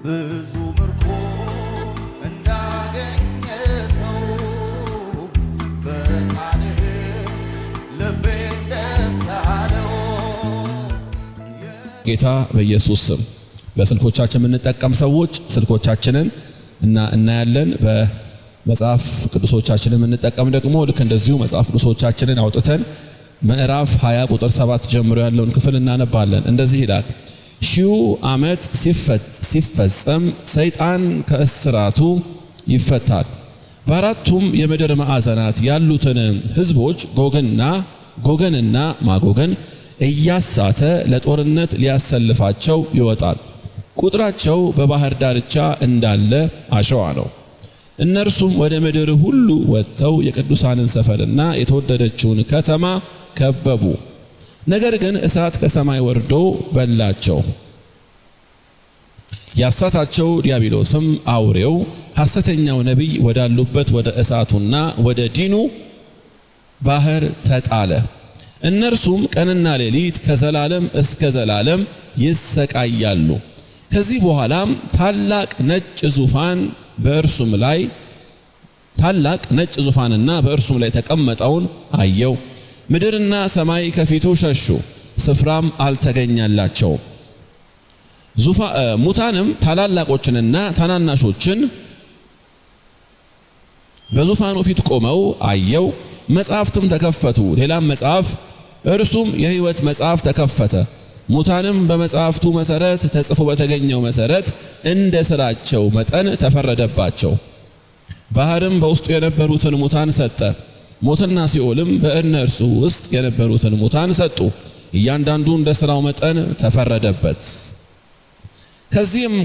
ብዙ ምርኮ እንዳገኘ ሰው በቃልህ ልቤን ደስ አለው። ጌታ በኢየሱስ ስም በስልኮቻችን የምንጠቀም ሰዎች ስልኮቻችንን እናያለን። በመጽሐፍ ቅዱሶቻችንን የምንጠቀም ደግሞ ልክ እንደዚሁ መጽሐፍ ቅዱሶቻችንን አውጥተን ምዕራፍ 20 ቁጥር 7 ጀምሮ ያለውን ክፍል እናነባለን። እንደዚህ ይላል፣ 1000 ዓመት ሲፈጸም ሰይጣን ከእስራቱ ይፈታል። በአራቱም የምድር ማዕዘናት ያሉትን ሕዝቦች ጎገንና ማጎገን እያሳተ ለጦርነት ሊያሰልፋቸው ይወጣል። ቁጥራቸው በባህር ዳርቻ እንዳለ አሸዋ ነው። እነርሱም ወደ ምድር ሁሉ ወጥተው የቅዱሳንን ሰፈርና የተወደደችውን ከተማ ከበቡ። ነገር ግን እሳት ከሰማይ ወርዶ በላቸው። ያሳታቸው ዲያብሎስም አውሬው ሐሰተኛው ነቢይ ወዳሉበት ወደ እሳቱና ወደ ዲኑ ባህር ተጣለ። እነርሱም ቀንና ሌሊት ከዘላለም እስከ ዘላለም ይሰቃያሉ። ከዚህ በኋላም ታላቅ ነጭ ዙፋንና በእርሱም ላይ ተቀመጠውን አየው። ምድርና ሰማይ ከፊቱ ሸሹ፣ ስፍራም አልተገኘላቸውም። ሙታንም ታላላቆችንና ታናናሾችን በዙፋኑ ፊት ቆመው አየው። መጽሐፍትም ተከፈቱ። ሌላም መጽሐፍ እርሱም የሕይወት መጽሐፍ ተከፈተ። ሙታንም በመጽሐፍቱ መሰረት ተጽፎ በተገኘው መሰረት እንደ ሥራቸው መጠን ተፈረደባቸው። ባህርም በውስጡ የነበሩትን ሙታን ሰጠ። ሞትና ሲኦልም በእነርሱ ውስጥ የነበሩትን ሙታን ሰጡ። እያንዳንዱ እንደ ሥራው መጠን ተፈረደበት።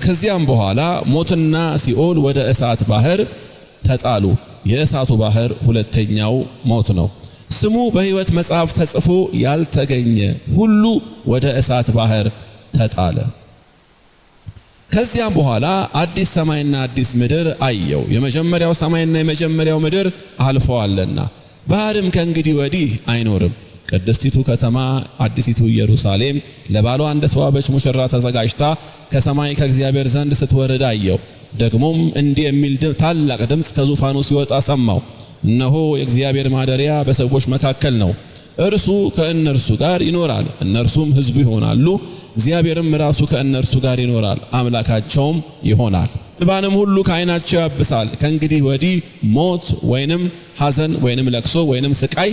ከዚያም በኋላ ሞትና ሲኦል ወደ እሳት ባህር ተጣሉ። የእሳቱ ባህር ሁለተኛው ሞት ነው። ስሙ በሕይወት መጽሐፍ ተጽፎ ያልተገኘ ሁሉ ወደ እሳት ባህር ተጣለ። ከዚያም በኋላ አዲስ ሰማይና አዲስ ምድር አየው። የመጀመሪያው ሰማይና የመጀመሪያው ምድር አልፈዋልና ባህርም ከእንግዲህ ወዲህ አይኖርም። ቅድስቲቱ ከተማ አዲሲቱ ኢየሩሳሌም ለባሏ እንደተዋበች ሙሽራ ተዘጋጅታ ከሰማይ ከእግዚአብሔር ዘንድ ስትወርድ አየው። ደግሞም እንዲህ የሚል ታላቅ ድምፅ ከዙፋኑ ሲወጣ ሰማው። እነሆ የእግዚአብሔር ማደሪያ በሰዎች መካከል ነው። እርሱ ከእነርሱ ጋር ይኖራል፣ እነርሱም ሕዝቡ ይሆናሉ። እግዚአብሔርም ራሱ ከእነርሱ ጋር ይኖራል፣ አምላካቸውም ይሆናል። እንባንም ሁሉ ከዓይናቸው ያብሳል። ከእንግዲህ ወዲህ ሞት ወይንም ሐዘን ወይንም ለቅሶ ወይንም ስቃይ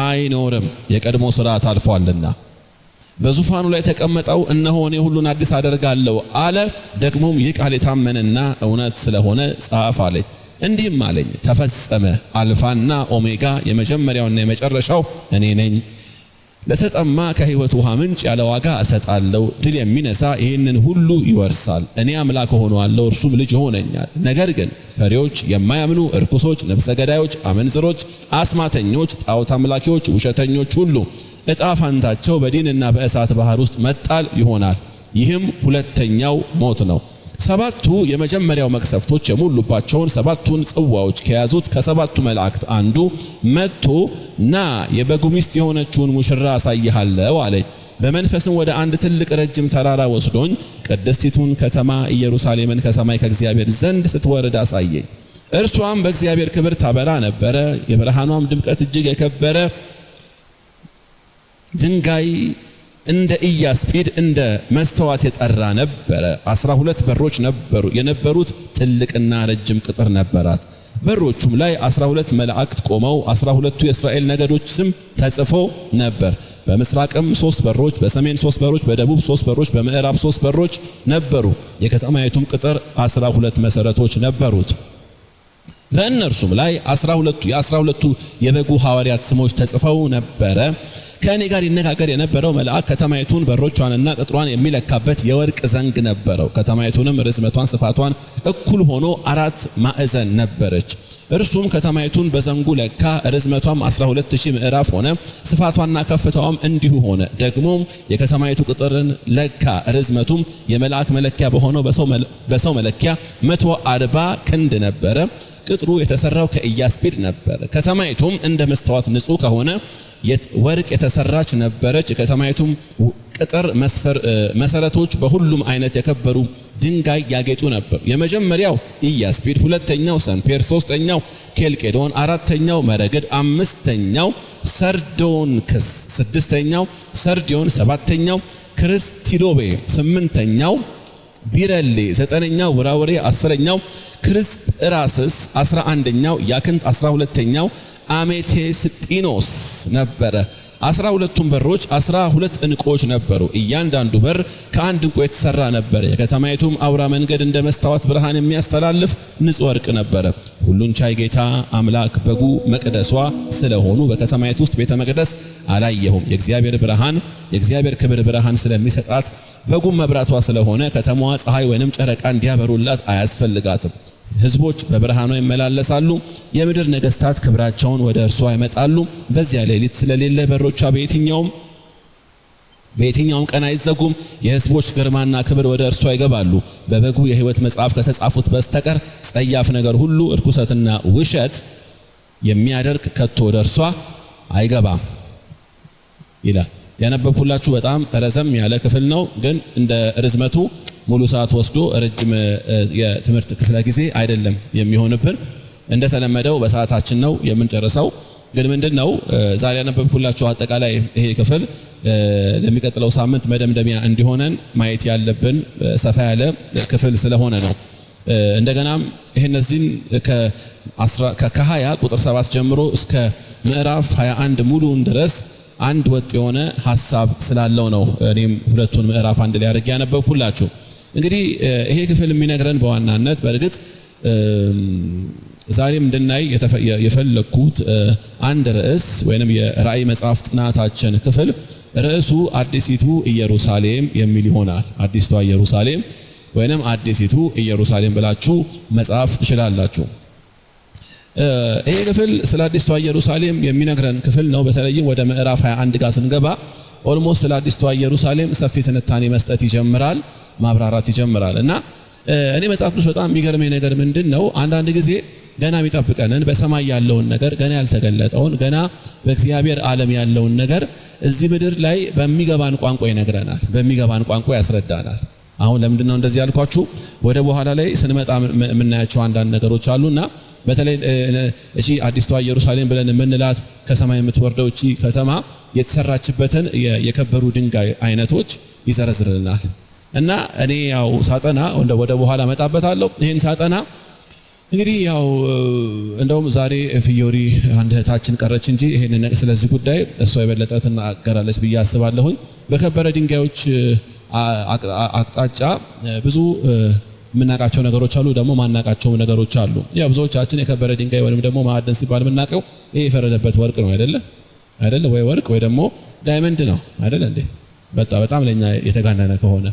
አይኖርም፣ የቀድሞ ሥርዓት አልፏልና። በዙፋኑ ላይ ተቀመጠው እነሆ እኔ ሁሉን አዲስ አደርጋለሁ አለ። ደግሞም ይህ ቃል የታመነና እውነት ስለሆነ ጻፍ አለኝ። እንዲህም አለኝ፣ ተፈጸመ። አልፋና ኦሜጋ የመጀመሪያውና የመጨረሻው እኔ ነኝ። ለተጠማ ከሕይወት ውሃ ምንጭ ያለ ዋጋ እሰጣለሁ። ድል የሚነሳ ይህንን ሁሉ ይወርሳል። እኔ አምላክ ሆነዋለሁ፣ እርሱም ልጅ ይሆነኛል። ነገር ግን ፈሪዎች፣ የማያምኑ እርኩሶች፣ ነፍሰ ገዳዮች፣ አመንዝሮች፣ አስማተኞች፣ ጣዖት አምላኪዎች፣ ውሸተኞች ሁሉ ዕጣ ፋንታቸው በዲንና በእሳት ባህር ውስጥ መጣል ይሆናል። ይህም ሁለተኛው ሞት ነው። ሰባቱ የመጀመሪያው መቅሰፍቶች የሞሉባቸውን ሰባቱን ጽዋዎች ከያዙት ከሰባቱ መላእክት አንዱ መጥቶ ና የበጉ ሚስት የሆነችውን ሙሽራ አሳይሃለሁ አለኝ። በመንፈስም ወደ አንድ ትልቅ ረጅም ተራራ ወስዶኝ ቅድስቲቱን ከተማ ኢየሩሳሌምን ከሰማይ ከእግዚአብሔር ዘንድ ስትወርድ አሳየኝ። እርሷም በእግዚአብሔር ክብር ታበራ ነበረ። የብርሃኗም ድምቀት እጅግ የከበረ ድንጋይ እንደ ኢያስጲድ እንደ መስተዋት የጠራ ነበረ። 12 በሮች ነበሩ። የነበሩት ትልቅና ረጅም ቅጥር ነበራት። በሮቹም ላይ 12 መላእክት ቆመው 12ቱ የእስራኤል ነገዶች ስም ተጽፎ ነበር። በምስራቅም 3 በሮች፣ በሰሜን 3 በሮች፣ በደቡብ 3 በሮች፣ በምዕራብ 3 በሮች ነበሩ። የከተማይቱም ቅጥር 12 መሰረቶች ነበሩት። በእነርሱም ላይ 12ቱ የበጉ ሐዋርያት ስሞች ተጽፈው ነበረ። ከእኔ ጋር ይነጋገር የነበረው መልአክ ከተማይቱን በሮቿንና ቅጥሯን የሚለካበት የወርቅ ዘንግ ነበረው። ከተማይቱንም ርዝመቷን ስፋቷን እኩል ሆኖ 4 ማዕዘን ነበረች። እርሱም ከተማይቱን በዘንጉ ለካ። ርዝመቷም 12000 ምዕራፍ ሆነ፣ ስፋቷና ከፍታዋም እንዲሁ ሆነ። ደግሞም የከተማይቱ ቅጥርን ለካ። ርዝመቱም የመልአክ መለኪያ በሆነው በሰው መለኪያ 140 ክንድ ነበረ። ቅጥሩ የተሰራው ከኢያስጲድ ነበር። ከተማይቱም እንደ መስተዋት ንጹህ ከሆነ ወርቅ የተሰራች ነበረች። የከተማይቱም ቅጥር መሰረቶች በሁሉም አይነት የከበሩ ድንጋይ ያጌጡ ነበር። የመጀመሪያው ኢያስጲድ፣ ሁለተኛው ሰንፔር፣ ሶስተኛው ኬልቄዶን፣ አራተኛው መረግድ፣ አምስተኛው ሰርዶንክስ፣ ስድስተኛው ሰርዲዮን፣ ሰባተኛው ክርስቲሎቤ፣ ስምንተኛው ቢረሌ፣ ዘጠነኛው ውራውሬ፣ አስረኛው ክርስጵራስስ፣ 11ኛው ያክንት፣ 12ኛው አሜቴስጢኖስ ነበረ። 12ቱም በሮች 12 ዕንቁዎች ነበሩ። እያንዳንዱ በር ከአንድ ዕንቁ የተሰራ ነበር። የከተማይቱም አውራ መንገድ እንደ መስታወት ብርሃን የሚያስተላልፍ ንጹሕ ወርቅ ነበረ። ሁሉን ቻይ ጌታ አምላክ በጉ መቅደሷ ስለሆኑ በከተማይቱ ውስጥ ቤተ መቅደስ አላየሁም። የእግዚአብሔር ክብር ብርሃን ስለሚሰጣት በጉም መብራቷ ስለሆነ ከተማዋ ፀሐይ ወይንም ጨረቃ እንዲያበሩላት አያስፈልጋትም። ሕዝቦች በብርሃኗ ይመላለሳሉ። የምድር ነገሥታት ክብራቸውን ወደ እርሷ ያመጣሉ። በዚያ ሌሊት ስለሌለ በሮቿ በየትኛውም ቀን አይዘጉም። የሕዝቦች ግርማና ክብር ወደ እርሷ ይገባሉ። በበጉ የሕይወት መጽሐፍ ከተጻፉት በስተቀር ጸያፍ ነገር ሁሉ እርኩሰትና ውሸት የሚያደርግ ከቶ ወደ እርሷ አይገባም ይላል። ያነበብኩላችሁ በጣም ረዘም ያለ ክፍል ነው፣ ግን እንደ ርዝመቱ ሙሉ ሰዓት ወስዶ ረጅም የትምህርት ክፍለ ጊዜ አይደለም የሚሆንብን። እንደተለመደው በሰዓታችን ነው የምንጨርሰው። ግን ምንድነው ዛሬ ያነበብኩላችሁ አጠቃላይ ይሄ ክፍል ለሚቀጥለው ሳምንት መደምደሚያ እንዲሆነን ማየት ያለብን ሰፋ ያለ ክፍል ስለሆነ ነው። እንደገናም እነዚህን ከ20 ቁጥር 7 ጀምሮ እስከ ምዕራፍ 21 ሙሉን ድረስ አንድ ወጥ የሆነ ሐሳብ ስላለው ነው እኔም ሁለቱን ምዕራፍ አንድ ላይ አድርጌ ያነበብኩላችሁ። እንግዲህ ይሄ ክፍል የሚነግረን በዋናነት በእርግጥ ዛሬም እንድናይ የፈለኩት አንድ ርዕስ ወይንም የራእይ መጽሐፍ ጥናታችን ክፍል ርዕሱ አዲሲቱ ኢየሩሳሌም የሚል ይሆናል። አዲስቷ ኢየሩሳሌም ወይንም አዲሲቱ ኢየሩሳሌም ብላችሁ መጽሐፍ ትችላላችሁ። ይሄ ክፍል ስለ አዲስቷ ኢየሩሳሌም የሚነግረን ክፍል ነው። በተለይም ወደ ምዕራፍ 21 ጋር ስንገባ ኦልሞስት ስለ አዲስቷ ኢየሩሳሌም ሰፊ ትንታኔ መስጠት ይጀምራል፣ ማብራራት ይጀምራል። እና እኔ መጽሐፍ ቅዱስ በጣም የሚገርመኝ ነገር ምንድነው፣ አንዳንድ ጊዜ ገና የሚጠብቀንን በሰማይ ያለውን ነገር ገና ያልተገለጠውን ገና በእግዚአብሔር ዓለም ያለውን ነገር እዚህ ምድር ላይ በሚገባን ቋንቋ ይነግረናል፣ በሚገባን ቋንቋ ያስረዳናል። አሁን ለምንድነው እንደዚህ ያልኳችሁ? ወደ በኋላ ላይ ስንመጣ የምናያቸው አንዳንድ ነገሮች አሉና በተለይ እሺ አዲስቷ ኢየሩሳሌም ብለን የምንላት ከሰማይ የምትወርደው እቺ ከተማ የተሰራችበትን የከበሩ ድንጋይ አይነቶች ይዘረዝርልናል። እና እኔ ያው ሳጠና ወደ በኋላ መጣበታለሁ። ይሄን ሳጠና እንግዲህ ያው እንደውም ዛሬ ፍዮሪ አንድ እህታችን ቀረች እንጂ ይሄን ስለዚህ ጉዳይ እሷ የበለጠ ትናገራለች ብዬ አስባለሁኝ። በከበረ ድንጋዮች አቅጣጫ ብዙ የምናቃቸው ነገሮች አሉ፣ ደግሞ ማናቃቸው ነገሮች አሉ። ያው ብዙዎቻችን የከበረ ድንጋይ ወይንም ደግሞ ማዕድን ሲባል የምናቀው ይሄ የፈረደበት ወርቅ ነው አይደለ? ወይ ወርቅ ወይ ደግሞ ዳይመንድ ነው አይደለ እንዴ? በጣም ለኛ የተጋነነ ከሆነ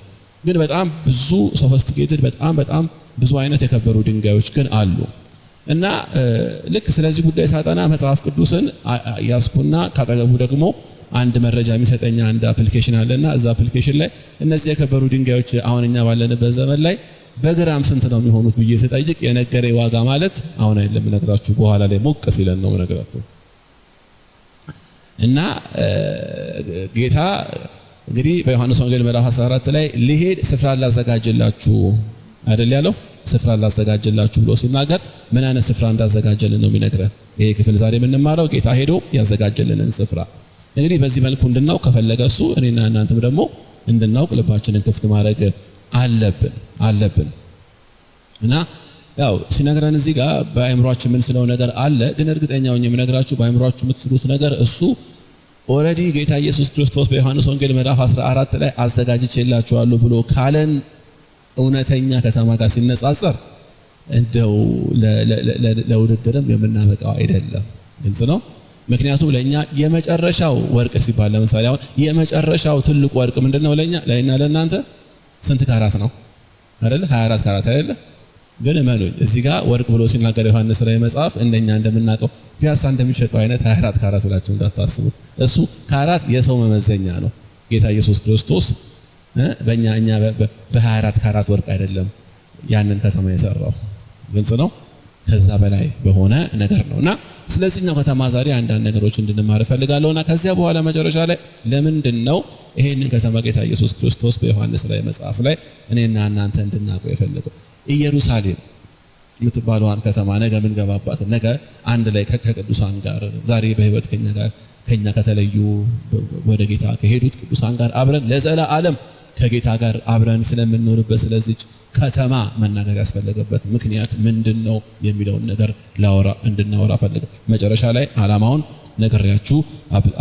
ግን በጣም ብዙ ሶፊስቲኬትድ በጣም ብዙ አይነት የከበሩ ድንጋዮች ግን አሉ። እና ልክ ስለዚህ ጉዳይ ሳጠና መጽሐፍ ቅዱስን ያስኩና ካጠገቡ ደግሞ አንድ መረጃ የሚሰጠኛ አንድ አፕሊኬሽን አለና እዛ አፕሊኬሽን ላይ እነዚህ የከበሩ ድንጋዮች አሁን እኛ ባለንበት ዘመን ላይ በግራም ስንት ነው የሚሆኑት ብዬ ስጠይቅ የነገረ ዋጋ ማለት አሁን አይደለም ነግራችሁ፣ በኋላ ላይ ሞቅ ሲለን ነው ነግራችሁ። እና ጌታ እንግዲህ በዮሐንስ ወንጌል ምዕራፍ 14 ላይ ልሄድ ስፍራ ላዘጋጅላችሁ አይደል ያለው? ስፍራ ላዘጋጅላችሁ ብሎ ሲናገር ምን አይነት ስፍራ እንዳዘጋጀልን ነው የሚነግረን። ይሄ ክፍል ዛሬ የምንማረው ጌታ ሄዶ ያዘጋጀልንን ስፍራ እንግዲህ በዚህ መልኩ እንድናውቅ ከፈለገ እሱ እኔና እናንተም ደግሞ እንድናውቅ ልባችንን ክፍት ማድረግ አለብን። እና ያው ሲነግረን እዚህ ጋር በአእምሯችን ምን ስለው ነገር አለ፣ ግን እርግጠኛው የምነግራችሁ በአእምሯችሁ የምትስሉት ነገር እሱ ኦሬዲ ጌታ ኢየሱስ ክርስቶስ በዮሐንስ ወንጌል ምዕራፍ 14 ላይ አዘጋጅቼላችኋለሁ ብሎ ካለን እውነተኛ ከተማ ጋር ሲነጻጸር እንደው ለውድድርም የምናበቃው አይደለም። ግልጽ ነው። ምክንያቱም ለኛ የመጨረሻው ወርቅ ሲባል ለምሳሌ አሁን የመጨረሻው ትልቁ ወርቅ ምንድነው? ለኛ ለእናንተ ስንት ካራት ነው አይደለ? 24 ካራት አይደለ? ግን እመኑኝ እዚህ ጋር ወርቅ ብሎ ሲናገር ዮሐንስ ራእይ መጽሐፍ እንደኛ እንደምናውቀው ፒያሳ እንደሚሸጠው አይነት 24 ካራት ብላችሁ እንዳታስቡት። እሱ ካራት የሰው መመዘኛ ነው። ጌታ ኢየሱስ ክርስቶስ እኛ በ24 ካራት ወርቅ አይደለም ያንን ከተማ የሰራው። ግልጽ ነው። ከዛ በላይ በሆነ ነገር ነውና ስለዚህኛው ከተማ ዛሬ አንዳንድ ነገሮች እንድንማር እፈልጋለሁና ከዚያ በኋላ መጨረሻ ላይ ለምንድነው ይሄንን ከተማ ጌታ ኢየሱስ ክርስቶስ በዮሐንስ ራዕይ መጽሐፍ ላይ እኔና እናንተ እንድናውቀው የፈለገው? ኢየሩሳሌም የምትባለዋን ከተማ ነገ ምን ገባባት፣ ነገ አንድ ላይ ከቅዱሳን ጋር ዛሬ በህይወት ከኛ ከተለዩ ወደ ጌታ ከሄዱት ቅዱሳን ጋር አብረን ለዘላለም ከጌታ ጋር አብረን ስለምንኖርበት ስለዚህ ከተማ መናገር ያስፈልገበት ምክንያት ምንድነው የሚለውን ነገር እንድናወራ ፈልገ መጨረሻ ላይ ዓላማውን ነገርያችሁ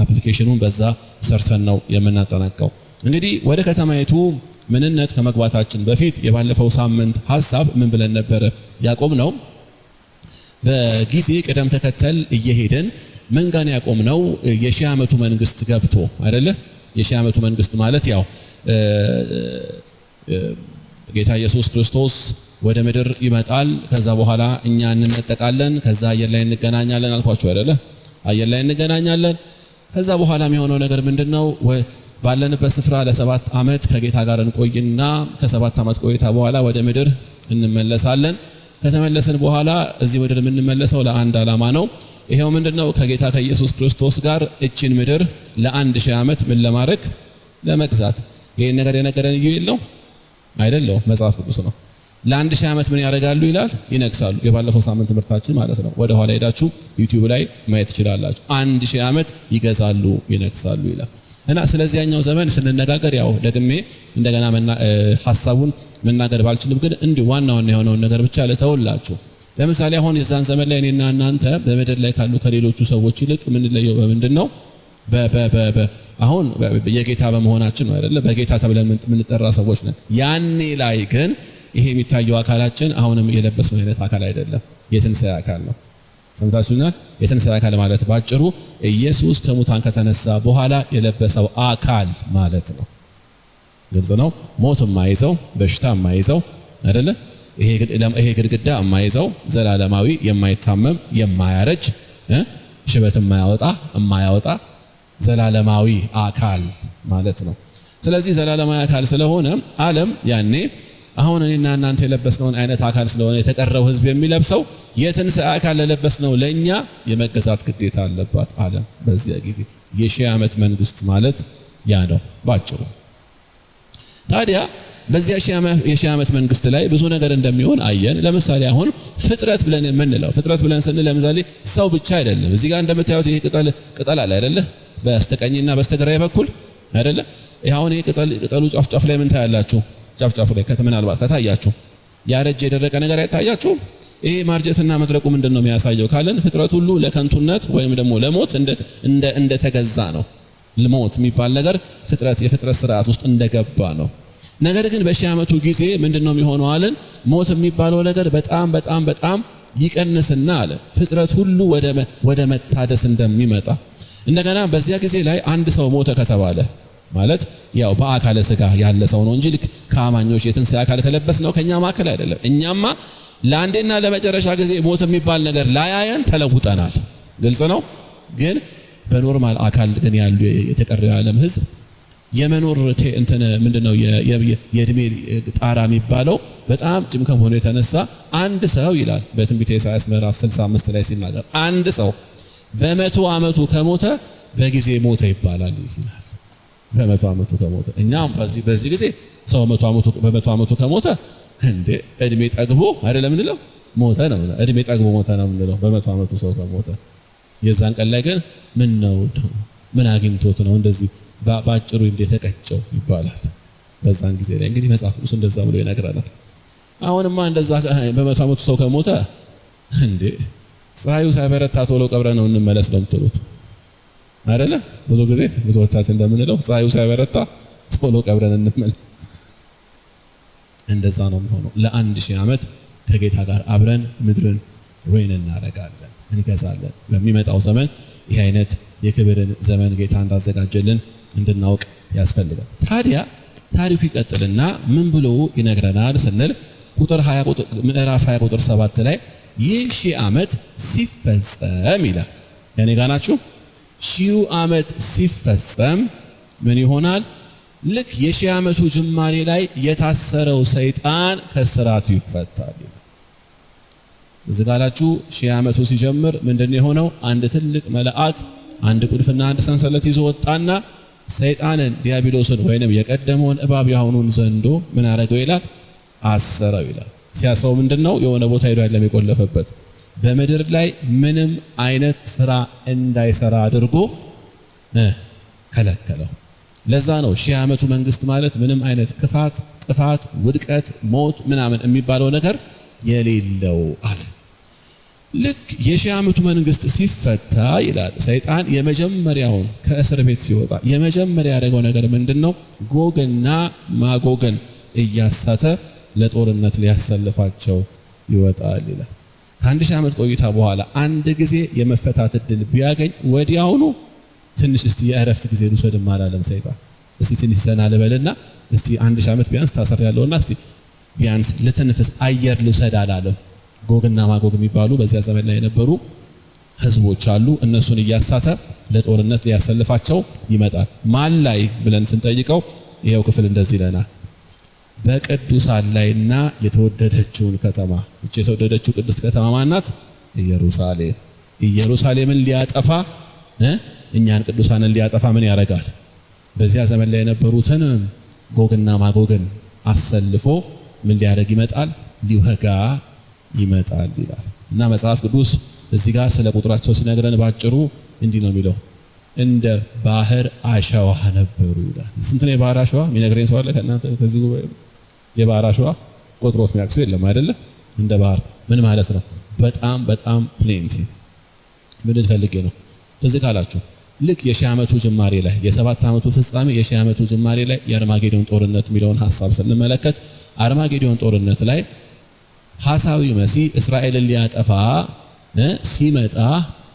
አፕሊኬሽኑን በዛ ሰርተን ነው የምናጠናቀው። እንግዲህ ወደ ከተማይቱ ምንነት ከመግባታችን በፊት የባለፈው ሳምንት ሐሳብ ምን ብለን ነበር ያቆምነው? በጊዜ ቅደም ተከተል እየሄድን ምን ጋር ያቆምነው? የሺህ ዓመቱ መንግስት ገብቶ አይደለ? የሺህ ዓመቱ መንግስት ማለት ያው ጌታ ኢየሱስ ክርስቶስ ወደ ምድር ይመጣል። ከዛ በኋላ እኛ እንነጠቃለን። ከዛ አየር ላይ እንገናኛለን አልኳችሁ አይደለ? አየር ላይ እንገናኛለን። ከዛ በኋላ የሚሆነው ነገር ምንድነው? ባለንበት ስፍራ ለ7 ዓመት ከጌታ ጋር እንቆይና ከ7 ዓመት ቆይታ በኋላ ወደ ምድር እንመለሳለን። ከተመለስን በኋላ እዚህ ምድር የምንመለሰው ለአንድ ዓላማ ነው። ይሄው ምንድነው? ከጌታ ከኢየሱስ ክርስቶስ ጋር እቺን ምድር ለ1000 ዓመት ምን ለማድረግ? ለመግዛት። ይሄን ነገር የነገረን ኢዩኤል ነው አይደለም? መጽሐፍ ቅዱስ ነው። ለ1000 ዓመት ምን ያደርጋሉ ይላል? ይነግሳሉ። የባለፈው ሳምንት ትምህርታችን ማለት ነው። ወደ ኋላ ሄዳችሁ ዩቲዩብ ላይ ማየት ትችላላችሁ። 1000 ዓመት ይገዛሉ፣ ይነግሳሉ ይላል። እና ስለዚህኛው ዘመን ስንነጋገር ያው ደግሜ እንደገና ሐሳቡን መናገር ባልችልም ግን እንዲህ ዋና የሆነውን ነገር ብቻ ለተወላችሁ። ለምሳሌ አሁን የዛን ዘመን ላይ እኔና እናንተ በምድር ላይ ካሉ ከሌሎቹ ሰዎች ይልቅ ምን ለየው በምንድነው? አሁን የጌታ በመሆናችን ነው አይደለ? በጌታ ተብለን የምንጠራ ሰዎች ነን። ያኔ ላይ ግን ይሄ የሚታየው አካላችን አሁንም የለበስነው አይነት አካል አይደለም፣ የትንሣኤ አካል ነው። ሰምታችሁኛል? የትንሣኤ አካል ማለት ባጭሩ ኢየሱስ ከሙታን ከተነሳ በኋላ የለበሰው አካል ማለት ነው። ግልጽ ነው። ሞት የማይዘው በሽታ የማይዘው አይደለ? ይሄ ግድግዳ የማይዘው ዘላለማዊ የማይታመም የማያረጅ ሽበት የማያወጣ ዘላለማዊ አካል ማለት ነው። ስለዚህ ዘላለማዊ አካል ስለሆነ ዓለም ያኔ አሁን እኔና እናንተ የለበስነውን አይነት አካል ስለሆነ የተቀረው ሕዝብ የሚለብሰው የትንሣኤ አካል ለለበስነው ለኛ የመገዛት ግዴታ አለባት ዓለም። በዚያ ጊዜ የሺህ ዓመት መንግስት ማለት ያ ነው ባጭሩ። ታዲያ በዚያ የሺህ ዓመት መንግስት ላይ ብዙ ነገር እንደሚሆን አየን። ለምሳሌ አሁን ፍጥረት ብለን ስንል ለምሳሌ ሰው ብቻ አይደለም። እዚህ ጋር እንደምታዩት ይሄ ቅጠል አለ አይደለ? በስተቀኝና በስተግራይ በኩል አይደለ? አሁን ይሄ ቅጠሉ ጫፍ ላይ ምን ታያላችሁ? ጫፍ ላይ ምናልባት ከታያችሁ ያረጀ የደረቀ ነገር አይታያችሁም? ይሄ ማርጀትና መድረቁ ምንድነው የሚያሳየው ካለን ፍጥረት ሁሉ ለከንቱነት ወይም ደግሞ ለሞት እንደተገዛ ነው። ለሞት የሚባል ነገር የፍጥረት ስርዓት ውስጥ እንደገባ ነው። ነገር ግን በሺህ ዓመቱ ጊዜ ምንድነው የሚሆነው አለን? ሞት የሚባለው ነገር በጣም ይቀንስና አለ ፍጥረት ሁሉ ወደ መታደስ እንደሚመጣ። እንደገና በዚያ ጊዜ ላይ አንድ ሰው ሞተ ከተባለ ማለት ያው በአካለ ስጋ ያለ ሰው ነው እንጂ ልክ ከአማኞች የትንሣኤ አካል ከለበስ ነው ከኛ ማከል አይደለም። እኛማ ለአንዴና ለመጨረሻ ጊዜ ሞት የሚባል ነገር ላያየን ተለውጠናል። ግልጽ ነው። ግን በኖርማል አካል ግን ያሉ የተቀረው የዓለም ሕዝብ የመኖር ምንድነው የእድሜ ጣራ የሚባለው በጣም ጭም ከሆነ የተነሳ አንድ ሰው ይላል በትንቢተ ኢሳይያስ ምዕራፍ 65 ላይ ሲናገር አንድ ሰው በ100 ዓመቱ ከሞተ በጊዜ ሞተ ይባላል ይላል። በ100 ዓመቱ ከሞተ እኛም በዚህ ጊዜ ሰው በ100 ዓመቱ ከሞተ እንዴ እድሜ ጠግቦ አይደለም እንለው ሞተ ነው። እድሜ ጠግቦ ሞተ ነው እንለው በ100 ዓመቱ ሰው ከሞተ። የዛን ቀን ላይ ግን ምን አግኝቶት ነው እንደዚህ ባጭሩ እንደተቀጨው ይባላል። በዛን ጊዜ ላይ እንግዲህ መጽሐፍ ቅዱስ እንደዛ ብሎ ይነግረናል። አሁንማ እንደዛ በ100 ዓመቱ ሰው ከሞተ እንዴ ፀሐዩ ሳይበረታ ቶሎ ቀብረን ነው እንመለስ ነው የምትሉት አይደለ? ብዙ ጊዜ ብዙዎቻችን እንደምንለው ፀሐዩ ሳይበረታ ቶሎ ቀብረን እንመለስ። እንደዛ ነው የሚሆነው። ለ1000 ዓመት ከጌታ ጋር አብረን ምድርን ሬን እናረጋለን፣ እንገዛለን። በሚመጣው ዘመን ይህ አይነት የክብርን ዘመን ጌታ እንዳዘጋጀልን እንድናውቅ ያስፈልጋል። ታዲያ ታሪኩ ይቀጥልና ምን ብሎ ይነግረናል ስንል ምዕራፍ 20 ቁጥር 7 ላይ ይህ 1000 ዓመት ሲፈጸም ይላል። ያኔ ጋር ናችሁ? 1000 ዓመት ሲፈጸም ምን ይሆናል? ልክ የ1000 ዓመቱ ጅማሬ ላይ የታሰረው ሰይጣን ከስራቱ ይፈታል። እዚህ ጋላችሁ ሺህ ዓመቱ ሲጀምር ምንድነው የሆነው? አንድ ትልቅ መልአክ አንድ ቁልፍና አንድ ሰንሰለት ይዞ ወጣና ሰይጣንን ዲያብሎስን ወይንም የቀደመውን እባብ ያሁኑን ዘንዶ ምን አረገው ይላል? አሰረው ይላል። ሲያስረው ምንድነው? የሆነ ቦታ ሄዶ አይደለም የቆለፈበት፣ በምድር ላይ ምንም አይነት ስራ እንዳይሰራ አድርጎ ከለከለው። ለዛ ነው ሺህ ዓመቱ መንግስት ማለት ምንም አይነት ክፋት፣ ጥፋት፣ ውድቀት፣ ሞት ምናምን የሚባለው ነገር የሌለው አለ። ልክ የሺህ ዓመቱ መንግስት ሲፈታ ይላል ሰይጣን የመጀመሪያውን ከእስር ቤት ሲወጣ የመጀመሪያ ያደረገው ነገር ምንድነው? ጎግና ማጎግን እያሳተ ለጦርነት ሊያሰልፋቸው ይወጣል ይላል። ከአንድ ሺህ ዓመት ቆይታ በኋላ አንድ ጊዜ የመፈታት እድል ቢያገኝ ወዲያውኑ ትንሽ እስቲ የእረፍት ጊዜ ልውሰድም አላለም ሰይጣን። እስቲ ትንሽ ዘና ልበልና እስቲ አንድ ሺህ ዓመት ቢያንስ ታሰር ያለውና እስቲ ቢያንስ ልትንፍስ አየር ልውሰድ አላለም። ጎግና ማጎግ የሚባሉ በዚያ ዘመን ላይ የነበሩ ህዝቦች አሉ። እነሱን እያሳተ ለጦርነት ሊያሰልፋቸው ይመጣል። ማን ላይ ብለን ስንጠይቀው ይሄው ክፍል እንደዚህ ይለናል። በቅዱሳን ላይና የተወደደችውን ከተማ። እቺ የተወደደችው ቅድስት ከተማ ማናት? ኢየሩሳሌም። ኢየሩሳሌምን ሊያጠፋ እኛን ቅዱሳንን ሊያጠፋ ምን ያደርጋል? በዚያ ዘመን ላይ የነበሩትን ጎግና ማጎግን አሰልፎ ምን ሊያደርግ ይመጣል? ሊወጋ ይመጣል ይላል። እና መጽሐፍ ቅዱስ እዚህ ጋር ስለ ቁጥራቸው ሲነግረን ባጭሩ እንዲህ ነው የሚለው፣ እንደ ባህር አሸዋ ነበሩ ይላል። ስንት ነው የባህር አሸዋ? የሚነግረኝ ሰው አለ ከእናንተ ከዚህ ጉባኤ? የባህር አሸዋ ቁጥሮት የሚያውቅ ሰው የለም አይደለ? እንደ ባህር ምን ማለት ነው? በጣም በጣም ፕሌንቲ። ምን ልፈልጌ ነው እዚህ ካላችሁ ልክ የሺህ ዓመቱ ጅማሬ ላይ የ7 ዓመቱ ፍጻሜ የሺህ ዓመቱ ጅማሬ ላይ የአርማጌዶን ጦርነት የሚለውን ሐሳብ ስንመለከት አርማጌዶን ጦርነት ላይ ሐሳዊ መሲህ እስራኤልን ሊያጠፋ ሲመጣ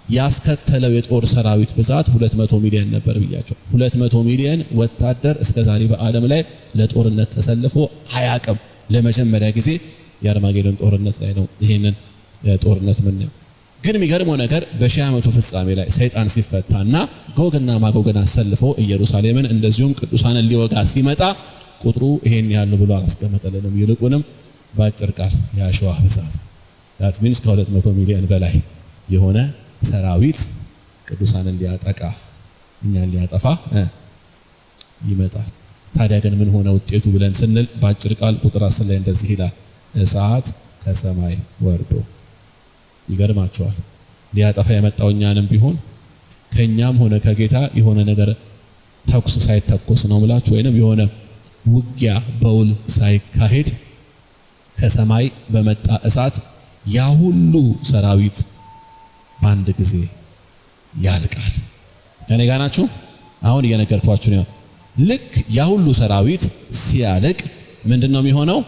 ያስከተለው የጦር ሰራዊት ብዛት 200 ሚሊዮን ነበር ብያቸው። 200 ሚሊዮን ወታደር እስከዛሬ በዓለም ላይ ለጦርነት ተሰልፎ አያውቅም። ለመጀመሪያ ጊዜ የአርማጌዶን ጦርነት ላይ ነው ይሄንን ጦርነት ምን ነው። ግን የሚገርመው ነገር በሺህ ዓመቱ ፍጻሜ ላይ ሰይጣን ሲፈታና ጎግና ማጎግን አሰልፎ ኢየሩሳሌምን እንደዚሁም ቅዱሳንን ሊወጋ ሲመጣ ቁጥሩ ይሄን ያህል ብሎ አላስቀመጠልንም። ይልቁንም በአጭር ቃል የአሸዋ ብዛት that means ከ200 ሚሊዮን በላይ የሆነ ሰራዊት ቅዱሳንን ሊያጠቃ እኛን ሊያጠፋ ይመጣል። ታዲያ ግን ምን ሆነ ውጤቱ ብለን ስንል በአጭር ቃል ቁጥር 10 ላይ እንደዚህ ይላል፣ እሳት ከሰማይ ወርዶ። ይገርማቸዋል። ሊያጠፋ የመጣው እኛንም ቢሆን ከኛም ሆነ ከጌታ የሆነ ነገር ተኩስ ሳይተኮስ ነው ብላችሁ ወይንም የሆነ ውጊያ በውል ሳይካሄድ ከሰማይ በመጣ እሳት ያ ሁሉ ሰራዊት በአንድ ጊዜ ያልቃል። እኔ ጋር ናችሁ? አሁን እየነገርኳችሁ ነው። ልክ ያ ሁሉ ሰራዊት ሲያልቅ ምንድነው የሚሆነው?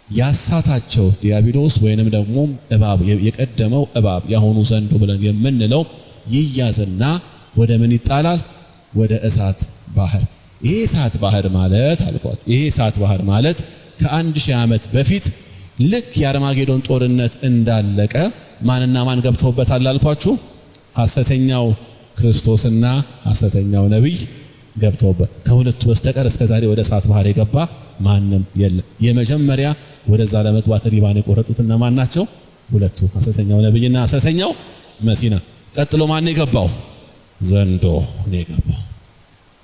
ያሳታቸው ዲያብሎስ ወይንም ደግሞ እባብ የቀደመው እባብ ያሁኑ ዘንዶ ብለን የምንለው ይያዝና ወደ ምን ይጣላል? ወደ እሳት ባህር። ይሄ እሳት ባህር ማለት አልኳት፣ ይሄ እሳት ባህር ማለት ከ1000 ዓመት በፊት ልክ የአርማጌዶን ጦርነት እንዳለቀ ማንና ማን ገብተውበታል አልኳችሁ? ሐሰተኛው ክርስቶስና ሐሰተኛው ነብይ ገብተውበት። ከሁለቱ በስተቀር እስከዛሬ ወደ እሳት ባህር የገባ ማንም የለም። የመጀመሪያ ወደዛ ለመግባት ሪባን የቆረጡት እነማን ናቸው? ሁለቱ፣ ሐሰተኛው ነብይና ሐሰተኛው መሲና። ቀጥሎ ማን ነው የገባው? ዘንዶ ነው የገባው።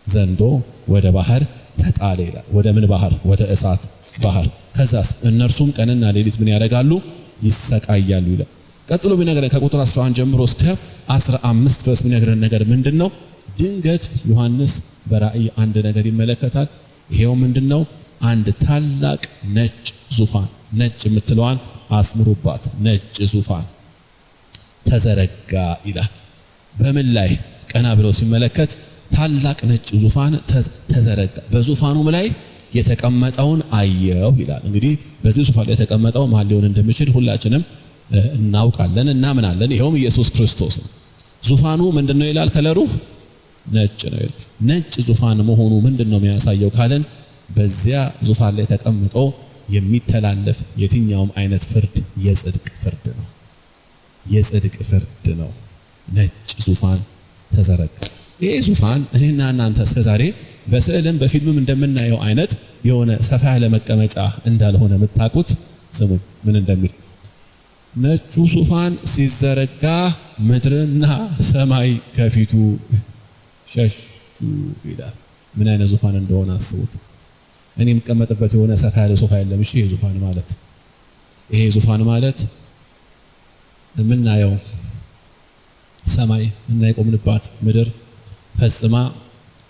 ዘንዶ ወደ ባህር ተጣለ ይላል። ወደ ምን ባህር? ወደ እሳት ባህር። ከዛስ እነርሱም ቀንና ሌሊት ምን ያደርጋሉ? ይሰቃያሉ ይላል። ቀጥሎ ቢነግረን ከቁጥር 11 ጀምሮ እስከ 15 ድረስ ቢነግረን ነገር ምንድነው? ድንገት ዮሐንስ በራእይ አንድ ነገር ይመለከታል። ይሄው ምንድነው? አንድ ታላቅ ነጭ ዙፋን፣ ነጭ የምትለዋን አስምሩባት፣ ነጭ ዙፋን ተዘረጋ ይላል። በምን ላይ? ቀና ብለው ሲመለከት ታላቅ ነጭ ዙፋን ተዘረጋ፣ በዙፋኑም ላይ የተቀመጠውን አየሁ ይላል። እንግዲህ በዚህ ዙፋን ላይ የተቀመጠው ማን ሊሆን እንደሚችል ሁላችንም እናውቃለን፣ እናምናለን። ይሄውም ኢየሱስ ክርስቶስ ነው። ዙፋኑ ምንድነው ይላል? ከለሩ ነጭ ነው ይላል። ነጭ ዙፋን መሆኑ ምንድነው የሚያሳየው ካለን በዚያ ዙፋን ላይ ተቀምጦ የሚተላለፍ የትኛውም አይነት ፍርድ የጽድቅ ፍርድ ነው። የጽድቅ ፍርድ ነው። ነጭ ዙፋን ተዘረጋ። ይሄ ዙፋን እኔና እናንተ እስከዛሬ በስዕልም በፊልምም እንደምናየው አይነት የሆነ ሰፋ ያለ መቀመጫ እንዳልሆነ የምታውቁት ስሙ ምን እንደሚል ነጩ ዙፋን ሲዘረጋ ምድርና ሰማይ ከፊቱ ሸሹ ይላል። ምን አይነት ዙፋን እንደሆነ አስቡት። እኔ የምቀመጥበት የሆነ ሰፋ ያለ ሶፋ የለም። እሺ ይሄ ዙፋን ማለት የምናየው ሰማይ እና የቆምንባት ምድር ፈጽማ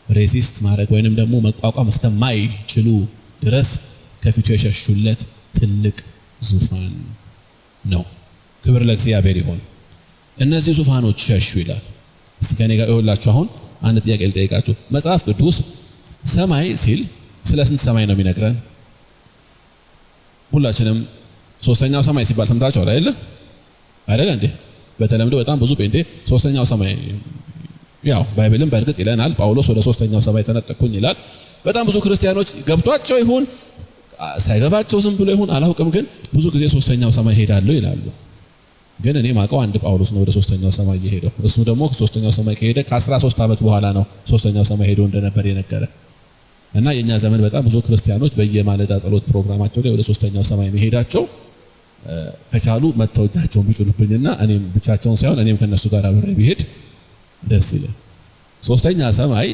ሬዚስት ማድረግ ወይንም ደግሞ መቋቋም እስከማይችሉ ድረስ ከፊቱ የሸሹለት ትልቅ ዙፋን ነው። ክብር ለእግዚአብሔር ይሁን። እነዚህ ዙፋኖች ሸሹ ይላል። እስቲ ከኔ ጋር ይኸውላችሁ አሁን አንድ ጥያቄ ልጠይቃችሁ። መጽሐፍ ቅዱስ ሰማይ ሲል ስለ ስንት ሰማይ ነው የሚነግረን? ሁላችንም ሶስተኛው ሰማይ ሲባል ሰምታችኋል አይደል እንዴ? በተለምዶ በጣም ብዙ ጴንጤ ሶስተኛው ሰማይ ያው ባይብልም በእርግጥ ይለናል። ጳውሎስ ወደ ሶስተኛው ሰማይ ተነጠቅኩኝ ይላል። በጣም ብዙ ክርስቲያኖች ገብቷቸው ይሁን ሳይገባቸው ዝም ብሎ ይሁን አላውቅም፣ ግን ብዙ ጊዜ ሶስተኛው ሰማይ ሄዳለሁ ይላሉ። ግን እኔ ማውቀው አንድ ጳውሎስ ነው ወደ ሶስተኛው ሰማይ የሄደው። እሱ ደግሞ ሶስተኛው ሰማይ ከሄደ ከ13 ዓመት በኋላ ነው ሶስተኛው ሰማይ ሄዶ እንደነበር የነገረ እና የኛ ዘመን በጣም ብዙ ክርስቲያኖች በየማለዳ ጸሎት ፕሮግራማቸው ላይ ወደ ሶስተኛው ሰማይ መሄዳቸው ከቻሉ መተው እጃቸውን ቢጭኑብኝና እኔም ብቻቸውን ሳይሆን እኔም ከነሱ ጋር አብሬ ቢሄድ ደስ ይላል። ሶስተኛ ሰማይ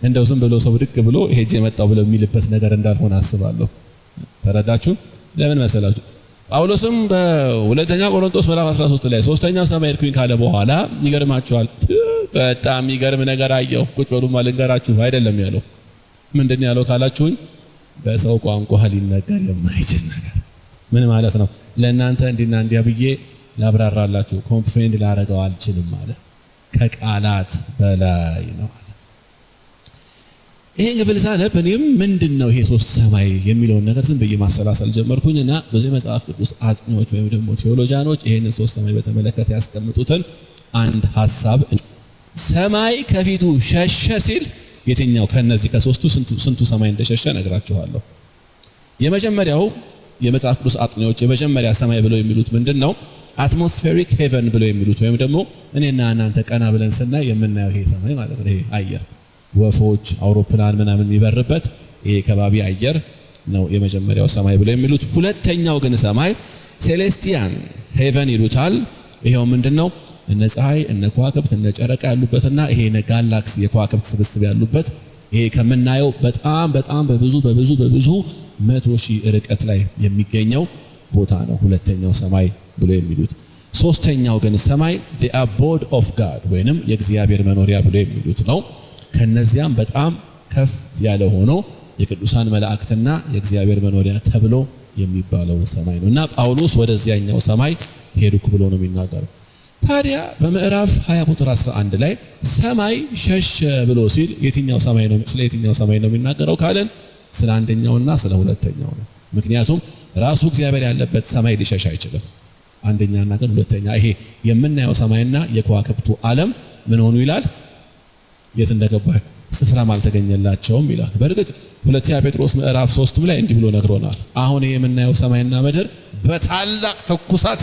እንደው ዝም ብሎ ሰው ድቅ ብሎ ሄጄ መጣው ብሎ የሚልበት ነገር እንዳልሆነ አስባለሁ። ተረዳችሁ? ለምን መሰላችሁ? ጳውሎስም በሁለተኛ ቆሮንቶስ ምዕራፍ 13 ላይ ሶስተኛው ሰማይ ሄድኩኝ ካለ በኋላ ይገርማችኋል፣ በጣም ይገርም ነገር አየሁ። ቁጭ በሉማ ልንገራችሁ አይደለም ያለው። ምንድን ያለው ካላችሁኝ፣ በሰው ቋንቋ ሊነገር የማይችል ነገር። ምን ማለት ነው? ለእናንተ እንዲና እንዲያ ብዬ ላብራራላችሁ ኮምፕሬንድ ላረገው አልችልም ማለት ከቃላት በላይ ነው። ይሄን ክፍል ሳነብ እኔም ምንድነው ይሄ ሶስት ሰማይ የሚለውን ነገር ዝም ብዬ ማሰላሰል ጀመርኩኝና በዚህ መጽሐፍ ቅዱስ አጥኚዎች ወይም ደግሞ ቴዎሎጂያኖች ይሄንን ሶስት ሰማይ በተመለከተ ያስቀምጡትን አንድ ሐሳብ፣ ሰማይ ከፊቱ ሸሸ ሲል የትኛው ከነዚህ ከሶስቱ ስንቱ ሰማይ እንደሸሸ ነግራችኋለሁ። የመጀመሪያው የመጽሐፍ ቅዱስ አጥኚዎች የመጀመሪያ ሰማይ ብለው የሚሉት ምንድነው? አትሞስፌሪክ ሄቨን ብለው የሚሉት ወይም ደግሞ እኔና እናንተ ቀና ብለን ስናይ የምናየው ይሄ ሰማይ ማለት ነው። ይሄ አየር ወፎች፣ አውሮፕላን ምናምን የሚበርበት ይሄ ከባቢ አየር ነው የመጀመሪያው ሰማይ ብለው የሚሉት። ሁለተኛው ግን ሰማይ ሴሌስቲያን ሄቨን ይሉታል። ይሄው ምንድነው? እነ ፀሐይ፣ እነ ከዋክብት፣ እነ ጨረቃ ያሉበትና ይሄ እነ ጋላክሲ የከዋክብት ስብስብ ያሉበት ይሄ ከምናየው በጣም በብዙ 100,000 ርቀት ላይ የሚገኘው ቦታ ነው ሁለተኛው ሰማይ ብለው የሚሉት። ሶስተኛው ግን ሰማይ the abode of God ወይንም የእግዚአብሔር መኖሪያ ብለው የሚሉት ነው። ከነዚያም በጣም ከፍ ያለ ሆኖ የቅዱሳን መላእክትና የእግዚአብሔር መኖሪያ ተብሎ የሚባለው ሰማይ ነው እና ጳውሎስ ወደዚያኛው ሰማይ ሄድኩ ብሎ ነው የሚናገረው። ታዲያ በምዕራፍ 20 ቁጥር 11 ላይ ሰማይ ሸሸ ብሎ ሲል የትኛው ሰማይ ነው? ስለ የትኛው ሰማይ ነው የሚናገረው ካለን ስለ አንደኛውና ስለ ሁለተኛው ነው። ምክንያቱም ራሱ እግዚአብሔር ያለበት ሰማይ ሊሸሽ አይችልም። አንደኛና ግን ሁለተኛ ይሄ የምናየው ሰማይና የከዋክብቱ ዓለም ምን ሆኑ ይላል? የት እንደገባ ስፍራም አልተገኘላቸውም ይላል። በእርግጥ ሁለተኛ ጴጥሮስ ምዕራፍ 3 ላይ እንዲህ ብሎ ነግሮናል። አሁን ይሄ የምናየው ሰማይና ምድር በታላቅ ትኩሳት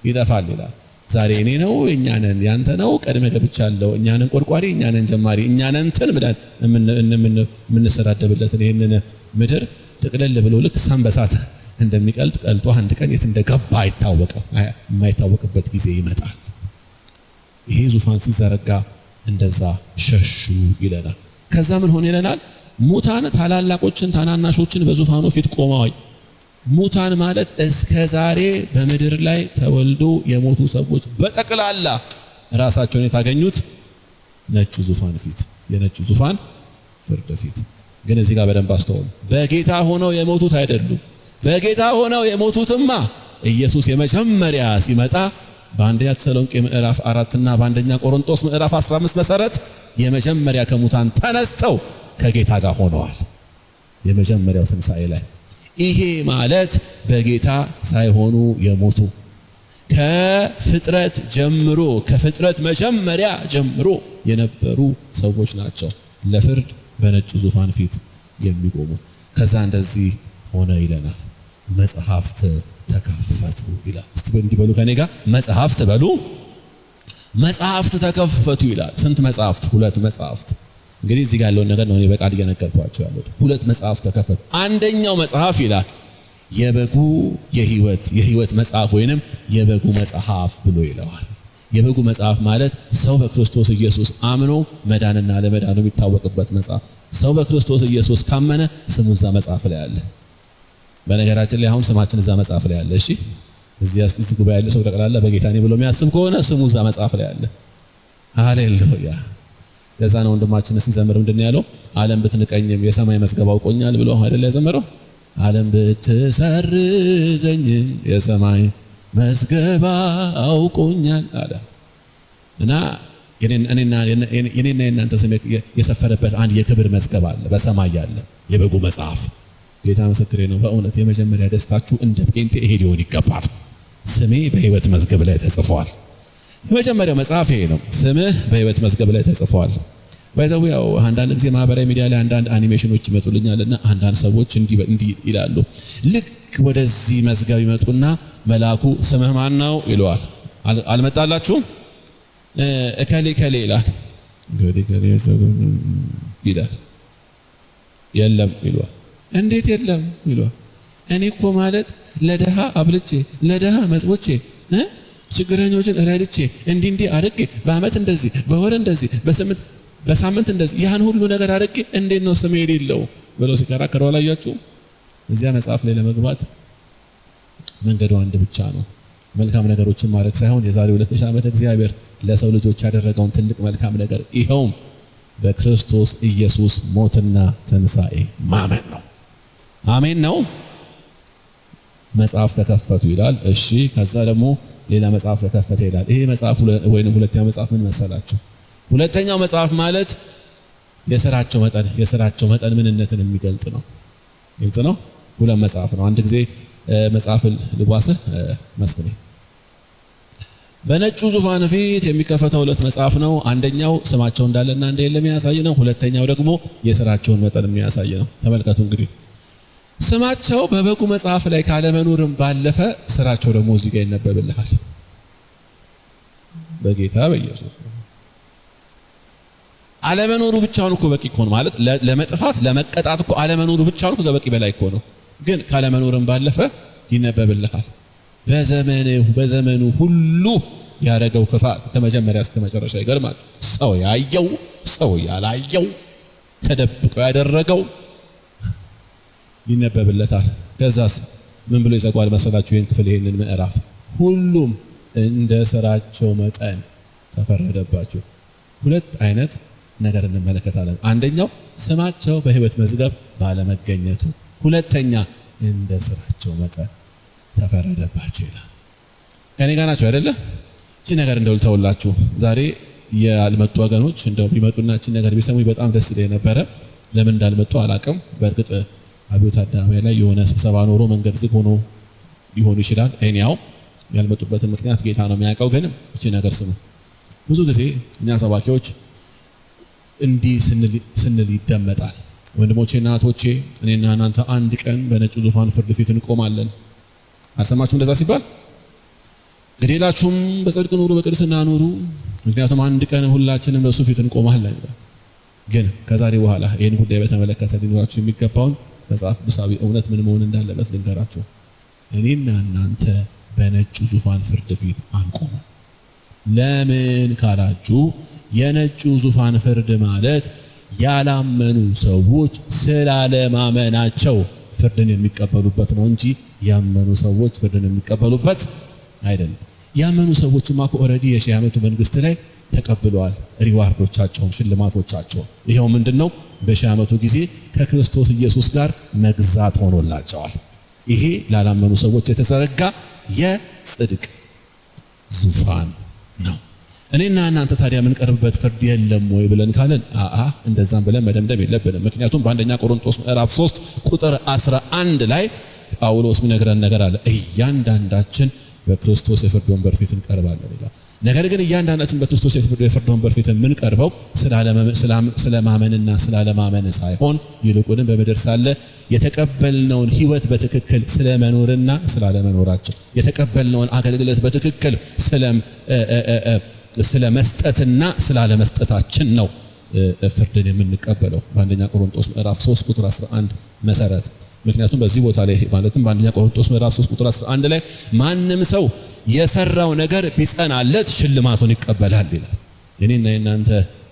ይጠፋል ይላል። ዛሬ እኔ ነው እኛ ነን ያንተ ነው ቀድመ ገብቻለሁ እኛ ነን ቆርቋሪ እኛ ነን ጀማሪ እኛ ነን እንትን ብለን የምንሰዳደብለትን ይሄንን ምድር ጥቅልል ብሎ ልክ ሰንበሳት እንደሚቀልጥ ቀልጦ አንድ ቀን የት እንደገባ አይታወቅም። የማይታወቅበት ጊዜ ይመጣል። ይሄ ዙፋን ሲዘረጋ እንደዛ ሸሹ ይለናል። ከዛ ምን ሆነ ይለናል? ሙታን ታላላቆችን ታናናሾችን በዙፋኑ ፊት ቆመዋል። ሙታን ማለት እስከ ዛሬ በምድር ላይ ተወልዶ የሞቱ ሰዎች በጠቅላላ ራሳቸውን የታገኙት ነጩ ዙፋን ፊት፣ የነጩ ዙፋን ፍርድ ፊት። ግን እዚህ ጋር በደንብ አስተውሉ። በጌታ ሆነው የሞቱት አይደሉም። በጌታ ሆነው የሞቱትማ ኢየሱስ የመጀመሪያ ሲመጣ በአንደኛ ተሰሎንቄ ምዕራፍ 4 እና በአንደኛ ቆሮንቶስ ምዕራፍ 15 መሰረት የመጀመሪያ ከሙታን ተነስተው ከጌታ ጋር ሆነዋል። የመጀመሪያው ትንሣኤ ላይ ይሄ ማለት በጌታ ሳይሆኑ የሞቱ ከፍጥረት ጀምሮ ከፍጥረት መጀመሪያ ጀምሮ የነበሩ ሰዎች ናቸው ለፍርድ በነጩ ዙፋን ፊት የሚቆሙ። ከዛ እንደዚህ ሆነ ይለናል። መጽሐፍት ተከፈቱ ይላል። እስቲ እንዲህ በሉ ከኔ ጋር መጽሐፍት በሉ። መጽሐፍት ተከፈቱ ይላል። ስንት መጽሐፍት? 2 መጽሐፍት። እንግዲህ እዚህ ጋር ያለውን ነገር ነው እኔ በቃል እየነገርኳችሁ ያለሁት። 2 መጽሐፍት ተከፈቱ። አንደኛው መጽሐፍ ይላል የበጉ የሕይወት መጽሐፍ ወይንም የበጉ መጽሐፍ ብሎ ይለዋል። የበጉ መጽሐፍ ማለት ሰው በክርስቶስ ኢየሱስ አምኖ መዳንና ለመዳኑ የሚታወቅበት መጽሐፍ። ሰው በክርስቶስ ኢየሱስ ካመነ ስሙ እዛ መጽሐፍ ላይ አለ። በነገራችን ላይ አሁን ስማችን እዛ መጽሐፍ ላይ አለ። እሺ እዚህ ጉባኤ ያለ ሰው ጠቅላላ በጌታ ነኝ ብሎ የሚያስብ ከሆነ ስሙ እዛ መጽሐፍ ላይ አለ። ሃሌሉያ። ለዛ ነው ወንድማችን ሲዘምር ምንድን ነው ያለው? ዓለም ብትንቀኝም የሰማይ መዝገብ አውቆኛል ብሎ አይደል ያዘመረው? ዓለም ብትሰርዘኝም የሰማይ መዝገብ አውቆኛል አለ። እና የኔና የናንተ ስም የሰፈረበት አንድ የክብር መዝገብ አለ በሰማይ ያለ የበጉ መጽሐፍ። ጌታ ምስክሬ ነው። በእውነት የመጀመሪያ ደስታችሁ እንደ ጴንጤ ይሄ ሊሆን ይገባል። ስሜ በሕይወት መዝገብ ላይ ተጽፏል። የመጀመሪያው መጽሐፍ ይሄ ነው። ስምህ በሕይወት መዝገብ ላይ ተጽፏል። ባይዘው ያው አንዳንድ ጊዜ ማህበራዊ ሚዲያ ላይ አንዳንድ አኒሜሽኖች ይመጡልኛልና አንዳንድ ሰዎች እንዲህ ይላሉ። ልክ ወደዚህ መዝገብ ይመጡና መልአኩ ስምህ ማን ነው ይለዋል። አልመጣላችሁም? እከሌ ይላል። እንግዲህ ይላል። የለም ይለዋል። እንዴት የለም ይለዋል? እኔ እኮ ማለት ለደሃ አብልጬ ለደሃ መጽቦቼ ችግረኞችን ረድቼ እንዲህ አድርጌ በአመት እንደዚህ በወር እንደዚህ በሳምንት እንደዚህ ያን ሁሉ ነገር አድርጌ እንዴት ነው ስም የሌለው ብለው ሲከራከሩ አላያችሁ? እዚያ መጽሐፍ ላይ ለመግባት መንገዱ አንድ ብቻ ነው። መልካም ነገሮችን ማድረግ ሳይሆን የዛሬ 2000 ዓመት እግዚአብሔር ለሰው ልጆች ያደረገውን ትልቅ መልካም ነገር ይኸውም በክርስቶስ ኢየሱስ ሞትና ትንሣኤ ማመን ነው። አሜን ነው። መጽሐፍ ተከፈቱ ይላል። እሺ ከዛ ደግሞ ሌላ መጽሐፍ ተከፈተ ይላል። ይሄ መጽሐፍ ወይንም ሁለተኛው መጽሐፍ ምን መሰላችሁ? ሁለተኛው መጽሐፍ ማለት የሥራቸው መጠን ምንነትን የሚገልጽ ነው። ግልጽ ነው። ሁለት መጽሐፍ ነው። አንድ ጊዜ መጽሐፍ ልቧስህ መስፍኔ በነጩ ዙፋን ፊት የሚከፈተው ሁለት መጽሐፍ ነው። አንደኛው ስማቸው እንዳለና እንደሌለ የሚያሳይ ነው። ሁለተኛው ደግሞ የሥራቸውን መጠን የሚያሳይ ነው። ተመልከቱ እንግዲህ ስማቸው በበጉ መጽሐፍ ላይ ካለመኖርም ባለፈ ስራቸው ደግሞ እዚህ ጋር ይነበብልሃል። በጌታ በኢየሱስ አለመኖሩ ብቻውን እኮ በቂ እኮ ነው። ማለት ለመጥፋት ለመቀጣት እኮ አለመኖሩ ብቻውን እኮ ከበቂ በላይ እኮ ነው። ግን ካለመኖርም ባለፈ ይነበብልሃል። በዘመኑ ሁሉ ያደረገው ክፋት ከመጀመሪያ እስከ መጨረሻ ይገርማል። ሰው ያየው ሰው ያላየው ተደብቆ ያደረገው ይነበብለታል። ከዛስ ምን ብሎ ይዘጋዋል መሰላችሁ? ይሄን ክፍል ይሄንን ምዕራፍ ሁሉም እንደ ስራቸው መጠን ተፈረደባቸው። ሁለት አይነት ነገር እንመለከታለን። አንደኛው ስማቸው በሕይወት መዝገብ ባለመገኘቱ፣ ሁለተኛ እንደ ስራቸው መጠን ተፈረደባቸው ይላል። ከኔ ጋር ናችሁ አይደለ? እቺ ነገር እንደው ልተውላችሁ። ዛሬ ያልመጡ ወገኖች እንደው ቢመጡና እቺ ነገር ቢሰሙ በጣም ደስ ይለኝ ነበረ። ለምን እንዳልመጡ አላቅም። በእርግጥ አብዮት አደባባይ ላይ የሆነ ስብሰባ ኖሮ መንገድ ዝግ ሆኖ ሊሆን ይችላል። እኛው ያልመጡበትን ምክንያት ጌታ ነው የሚያውቀው። ግን እቺ ነገር ስሙ። ብዙ ጊዜ እኛ ሰባኪዎች እንዲህ ስንል ይደመጣል። ወንድሞቼና እህቶቼ እኔና እናንተ አንድ ቀን በነጩ ዙፋን ፍርድ ፊት እንቆማለን። አልሰማችሁም እንደዛ ሲባል? ግዴላችሁም በጽድቅ ኑሩ፣ በቅድስና ኑሩ፣ ምክንያቱም አንድ ቀን ሁላችንም በሱ ፊት እንቆማለን። ግን ከዛሬ በኋላ ይህን ጉዳይ በተመለከተ ሊኖራችሁ የሚገባውን መጽሐፍ ቅዱሳዊ እውነት ምን መሆን እንዳለበት ልንገራችሁ። እኔና እናንተ በነጩ ዙፋን ፍርድ ፊት አንቆምም። ለምን ካላችሁ የነጩ ዙፋን ፍርድ ማለት ያላመኑ ሰዎች ስላለማመናቸው ፍርድን የሚቀበሉበት ነው እንጂ ያመኑ ሰዎች ፍርድን የሚቀበሉበት አይደለም። ያመኑ ሰዎችማ እኮ ኦልሬዲ የሺህ ዓመቱ መንግስት ላይ ተቀብለዋል ሪዋርዶቻቸውን፣ ሽልማቶቻቸውን። ይሄው ምንድነው? በሺህ ዓመቱ ጊዜ ከክርስቶስ ኢየሱስ ጋር መግዛት ሆኖላቸዋል። ይሄ ላላመኑ ሰዎች የተዘረጋ የጽድቅ ዙፋን ነው። እኔና እናንተ ታዲያ የምንቀርብበት ፍርድ የለም ወይ ብለን ካለን እንደዛም ብለን መደምደም የለብንም። ምክንያቱም በአንደኛ ቆሮንቶስ ምዕራፍ 3 ቁጥር 11 ላይ ጳውሎስ የሚነግረን ነገር አለ። እያንዳንዳችን በክርስቶስ የፍርድ ወንበር ፊት እንቀርባለን ይላል። ነገር ግን እያንዳንዳችን በክርስቶስ የፍርድ ወንበር ፊት የምንቀርበው ስለማመንና ስላለማመን ሳይሆን ይልቁንም በምድር ሳለ የተቀበልነውን ሕይወት በትክክል ስለመኖርና ስላለመኖራችን፣ የተቀበልነውን አገልግሎት በትክክል ስለመስጠትና ስላለመስጠታችን ነው ፍርድን የምንቀበለው። በአንደኛ ቆሮንቶስ ምዕራፍ 3 ቁጥር 11 መሰረት ምክንያቱም በዚህ ቦታ ላይ ማለትም በአንደኛ ቆሮንቶስ ምዕራፍ 3 ቁጥር 11 ላይ ማንም ሰው የሰራው ነገር ቢጸናለት ሽልማቱን ይቀበላል ይላል። የኔና የናንተ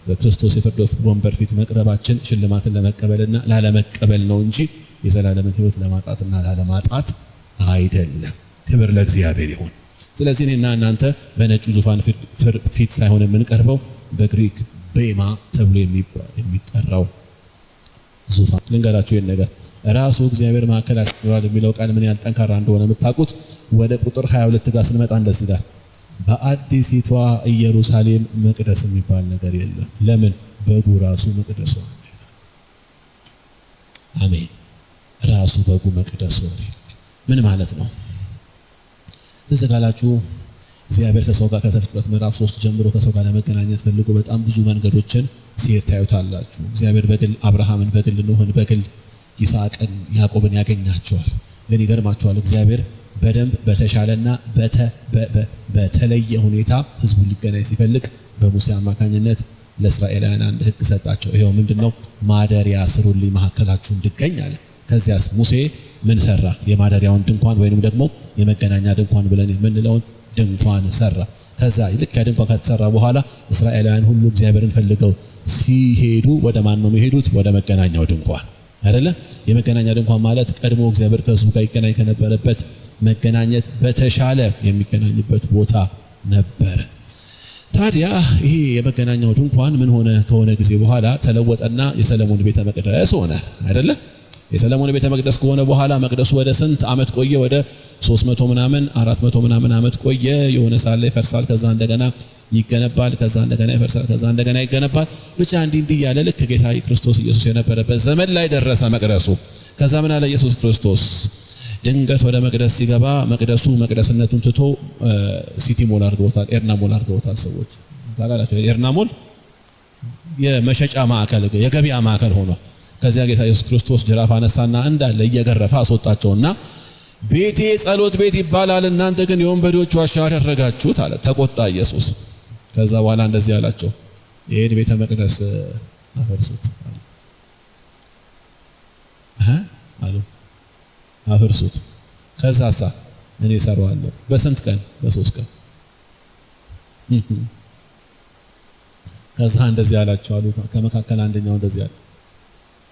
በክርስቶስ የፍርድ ወንበር ፊት መቅረባችን ሽልማትን ለመቀበልና ላለመቀበል ነው እንጂ የዘላለምን ሕይወት ለማጣትና ላለማጣት አይደለም። ክብር ለእግዚአብሔር ይሁን። ስለዚህ እኔና እናንተ በነጩ ዙፋን ፊት ሳይሆን የምንቀርበው በግሪክ ቤማ ተብሎ የሚጠራው ዙፋን። ልንገራችሁ ይህን ነገር ራሱ እግዚአብሔር ማዕከላችን ይኖራል የሚለው ቃል ምን ያህል ጠንካራ እንደሆነ የምታውቁት ወደ ቁጥር 22 ጋር ስንመጣ እንደዚህ ይላል፣ በአዲሲቷ ኢየሩሳሌም መቅደስ የሚባል ነገር የለም። ለምን? በጉ ራሱ መቅደሱ ነው። አሜን። ራሱ በጉ መቅደሱ ነው። ምን ማለት ነው? እዚህ ካላችሁ እግዚአብሔር ከሰው ጋር ከዘፍጥረት ምዕራፍ 3 ጀምሮ ከሰው ጋር ለመገናኘት ፈልጎ በጣም ብዙ መንገዶችን ሲሄድ ታዩታላችሁ። እግዚአብሔር በግል አብርሃምን በግል ኖህን በግል ይስሐቅን ያዕቆብን ያገኛቸዋል። ግን ይገርማቸዋል እግዚአብሔር በደንብ በተሻለና በተለየ ሁኔታ ህዝቡን ሊገናኝ ሲፈልግ በሙሴ አማካኝነት ለእስራኤላውያን አንድ ህግ ሰጣቸው። ይሄው ምንድነው? ማደሪያ ስሩልኝ መካከላችሁ እንድገኝ አለ። ከዚያስ ሙሴ ምን ሰራ? የማደሪያውን ድንኳን ወይንም ደግሞ የመገናኛ ድንኳን ብለን የምንለውን ድንኳን ሰራ። ከዛ ልክ ያ ድንኳን ከተሰራ በኋላ እስራኤላውያን ሁሉ እግዚአብሔርን ፈልገው ሲሄዱ ወደ ማን ነው የሚሄዱት? ወደ መገናኛው ድንኳን አይደለ? የመገናኛ ድንኳን ማለት ቀድሞ እግዚአብሔር ከህዝቡ ጋር ይገናኝ ከነበረበት መገናኘት በተሻለ የሚገናኝበት ቦታ ነበረ። ታዲያ ይሄ የመገናኛው ድንኳን ምን ሆነ? ከሆነ ጊዜ በኋላ ተለወጠና የሰለሞን ቤተ መቅደስ ሆነ አይደለ? የሰለሞን ቤተ መቅደስ ከሆነ በኋላ መቅደሱ ወደ ስንት ዓመት ቆየ? ወደ 300 ምናምን 400 ምናምን ዓመት ቆየ። የሆነ ሳለ ይፈርሳል፣ ከዛ እንደገና ይገነባል፣ ከዛ እንደገና ይፈርሳል፣ ከዛ እንደገና ይገነባል። ብቻ እንዲህ ያለ ልክ ጌታ ክርስቶስ ኢየሱስ የነበረበት ዘመን ላይ ደረሰ መቅደሱ። ከዛ ምን አለ ኢየሱስ ክርስቶስ? ድንገት ወደ መቅደስ ሲገባ መቅደሱ መቅደስነቱን ትቶ ሲቲ ሞል አድርገውታል፣ ኤርና ሞል አድርገውታል። ሰዎች ታውቃላችሁ፣ ኤርና ሞል የመሸጫ ማዕከል የገበያ ማዕከል ሆኗል። ከዚያ ጌታ ኢየሱስ ክርስቶስ ጅራፍ አነሳና እንዳለ እየገረፈ አስወጣቸውና ቤቴ ጸሎት ቤት ይባላል፣ እናንተ ግን የወንበዴዎች ዋሻ አደረጋችሁት አለ። ተቆጣ ኢየሱስ። ከዛ በኋላ እንደዚህ አላቸው፣ ይሄን ቤተ መቅደስ አፈርሱት አሉ። አፈርሱት። ከዛሳ እኔ እሰራዋለሁ። በስንት ቀን? በ3 ቀን። ከዛ እንደዚህ አላቸው አሉ። ከመካከል አንደኛው እንደዚህ አለ፣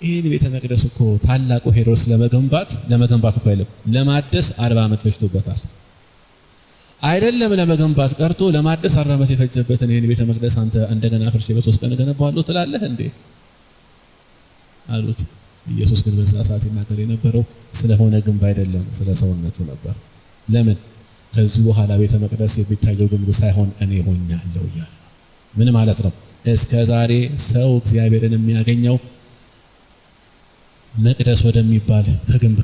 ይሄን ቤተ መቅደስ እኮ ታላቁ ሄሮድስ ለመገንባት እኮ አይደለም ለማደስ 40 ዓመት ፈጅቶበታል። አይደለም ለመገንባት ቀርቶ ለማደስ 40 ዓመት የፈጀበትን ይሄን ቤተ መቅደስ አንተ እንደገና አፍርሼ በ3 ቀን እገነባዋለሁ ትላለህ እንዴ አሉት። ኢየሱስ ግን በዛ ሰዓት ይናገር የነበረው ስለሆነ ግንብ አይደለም፣ ስለ ሰውነቱ ነበር። ለምን? ከዚህ በኋላ ቤተ መቅደስ የሚታየው ግንብ ሳይሆን እኔ ሆኛለሁ እያለ። ምን ማለት ነው? እስከ ዛሬ ሰው እግዚአብሔርን የሚያገኘው መቅደስ ወደሚባል ከግንብ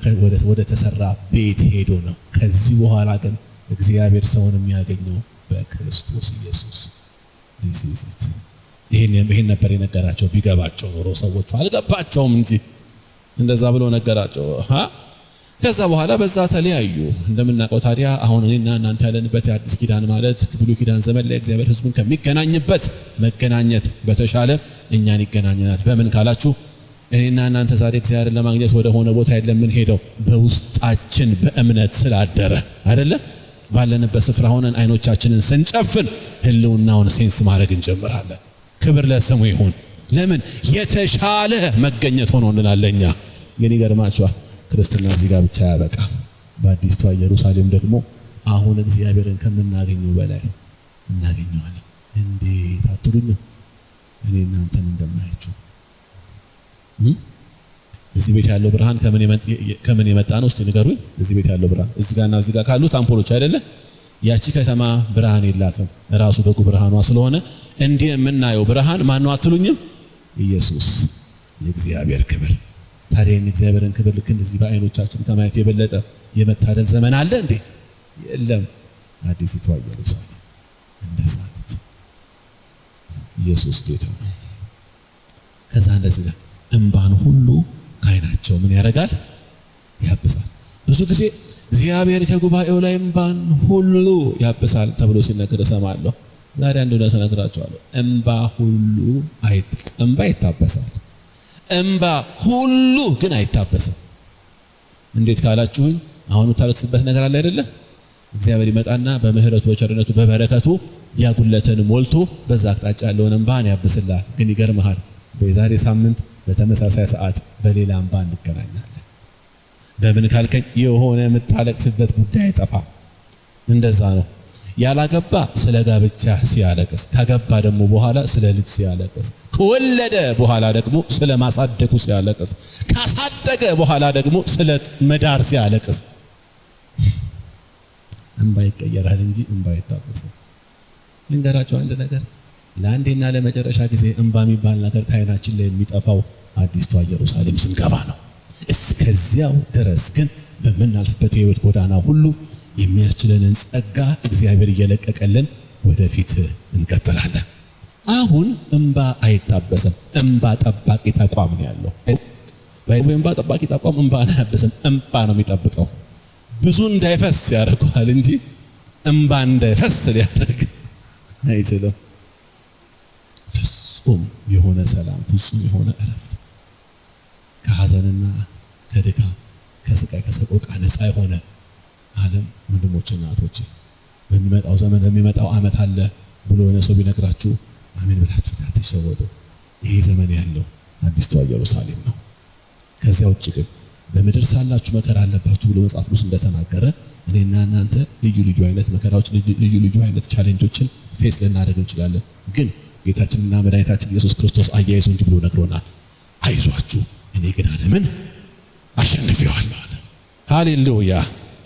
ወደ ተሰራ ቤት ሄዶ ነው። ከዚህ በኋላ ግን እግዚአብሔር ሰውን የሚያገኘው በክርስቶስ ኢየሱስ። ይሄን ነበር የነገራቸው። ቢገባቸው ኖሮ ሰዎቹ አልገባቸውም እንጂ እንደዛ ብሎ ነገራቸው። ከዛ በኋላ በዛ ተለያዩ። እንደምናውቀው ታዲያ አሁን እኔና እናንተ ያለንበት የአዲስ ኪዳን ማለት ብሉይ ኪዳን ዘመን ላይ እግዚአብሔር ሕዝቡን ከሚገናኝበት መገናኘት በተሻለ እኛን ይገናኘናል። በምን ካላችሁ እኔና እናንተ ዛሬ እግዚአብሔርን ለማግኘት ወደ ሆነ ቦታ የለም ምን ሄደው በውስጣችን በእምነት ስላደረ አይደለ? ባለንበት ስፍራ ሆነን አይኖቻችንን ስንጨፍን ህልውናውን ሴንስ ማድረግ እንጀምራለን። ክብር ለስሙ ይሁን። ለምን? የተሻለ መገኘት ሆኖ እንላለኛ። ግን ይገርማችኋል ክርስትና እዚህ ጋር ብቻ ያበቃ። በአዲስቷ ኢየሩሳሌም ደግሞ አሁን እግዚአብሔርን ከምናገኘው በላይ እናገኘዋለን። እንዴት አትሉኝም? እኔ እናንተን እንደማያችሁ እዚህ ቤት ያለው ብርሃን ከምን የመጣ ነው? እስቲ ንገሩኝ። እዚህ ቤት ያለው ብርሃን እዚህ ጋርና እዚህ ጋር ካሉት አምፖሎች አይደለ? ያቺ ከተማ ብርሃን የላትም፣ ራሱ በጉ ብርሃኗ ስለሆነ እንዲህ የምናየው ብርሃን ማን ነው አትሉኝም? ኢየሱስ፣ የእግዚአብሔር ክብር። ታዲያ የእግዚአብሔርን ክብር ልክ እንደዚህ በአይኖቻችን ከማየት የበለጠ የመታደል ዘመን አለ እንዴ? የለም። አዲሲቷ ኢየሩሳሌም እንደዛ ነች። ኢየሱስ ጌታ ነው። ከዛ እንደዚህ ነው እንባን ሁሉ ከዓይናቸው ምን ያደርጋል? ያብሳል። ብዙ ጊዜ እግዚአብሔር ከጉባኤው ላይ እንባን ሁሉ ያብሳል ተብሎ ሲነገር እሰማለሁ። ዛሬ አንድ እውነት እነግራቸዋለሁ። እንባ ይታበሳል። እንባ ሁሉ ግን አይታበስም። እንዴት ካላችሁኝ አሁን ታለቅስበት ነገር አለ አይደለ? እግዚአብሔር ይመጣና በምህረቱ በቸርነቱ በበረከቱ ያጉለተን ሞልቶ በዛ አቅጣጫ ያለውን እንባን ያብስላል። ግን ይገርምሃል በዛሬ ሳምንት በተመሳሳይ ሰዓት በሌላ እንባ እንገናኛለን። በምን ካልከኝ የሆነ የምታለቅስበት ጉዳይ አይጠፋ። እንደዛ ነው። ያላገባ ስለ ጋብቻ ሲያለቅስ፣ ካገባ ደግሞ በኋላ ስለ ልጅ ሲያለቅስ፣ ከወለደ በኋላ ደግሞ ስለ ማሳደጉ ሲያለቅስ፣ ካሳደገ በኋላ ደግሞ ስለ መዳር ሲያለቅስ እንባ ይቀየራል እንጂ እንባ አይታበስም። ልንገራቸው አንድ ነገር፣ ለአንዴና ለመጨረሻ ጊዜ እንባ የሚባል ነገር ከዓይናችን ላይ የሚጠፋው አዲስቷ ኢየሩሳሌም ስንገባ ነው። እስከዚያው ድረስ ግን በምናልፍበት የሕይወት ጎዳና ሁሉ የሚያስችለንን ጸጋ እግዚአብሔር እየለቀቀልን ወደፊት እንቀጥላለን። አሁን እንባ አይታበስም። እንባ ጠባቂ ተቋም ነው ያለው። እንባ ጠባቂ ተቋም እንባን አያበስም። እንባ ነው የሚጠብቀው። ብዙ እንዳይፈስ ያደርገዋል እንጂ እንባ እንዳይፈስ ሊያደርግ አይችልም። ፍጹም የሆነ ሰላም፣ ፍጹም የሆነ እረፍት፣ ከሐዘንና ከድካም ከስቃይ ከሰቆቃ ነፃ የሆነ ዓለም ወንድሞችና እህቶቼ በሚመጣው ዘመን በሚመጣው ዓመት አለ ብሎ የሆነ ሰው ቢነግራችሁ አሜን ብላችሁ አትሸወዱ። ይሄ ዘመን ያለው አዲስቷ ኢየሩሳሌም ነው። ከዚያ ውጭ ግን በምድር ሳላችሁ መከራ አለባችሁ ብሎ መጽሐፍ ቅዱስ እንደተናገረ እኔና እናንተ ልዩ ልዩ አይነት መከራዎች፣ ልዩ ልዩ አይነት ቻሌንጆችን ፌስ ልናደርግ እንችላለን። ግን ጌታችንና መድኃኒታችን ኢየሱስ ክርስቶስ አያይዞ እንዲህ ብሎ ነግሮናል። አይዟችሁ እኔ ግን ዓለምን አሸንፌዋለሁ አለ። ሃሌሉያ።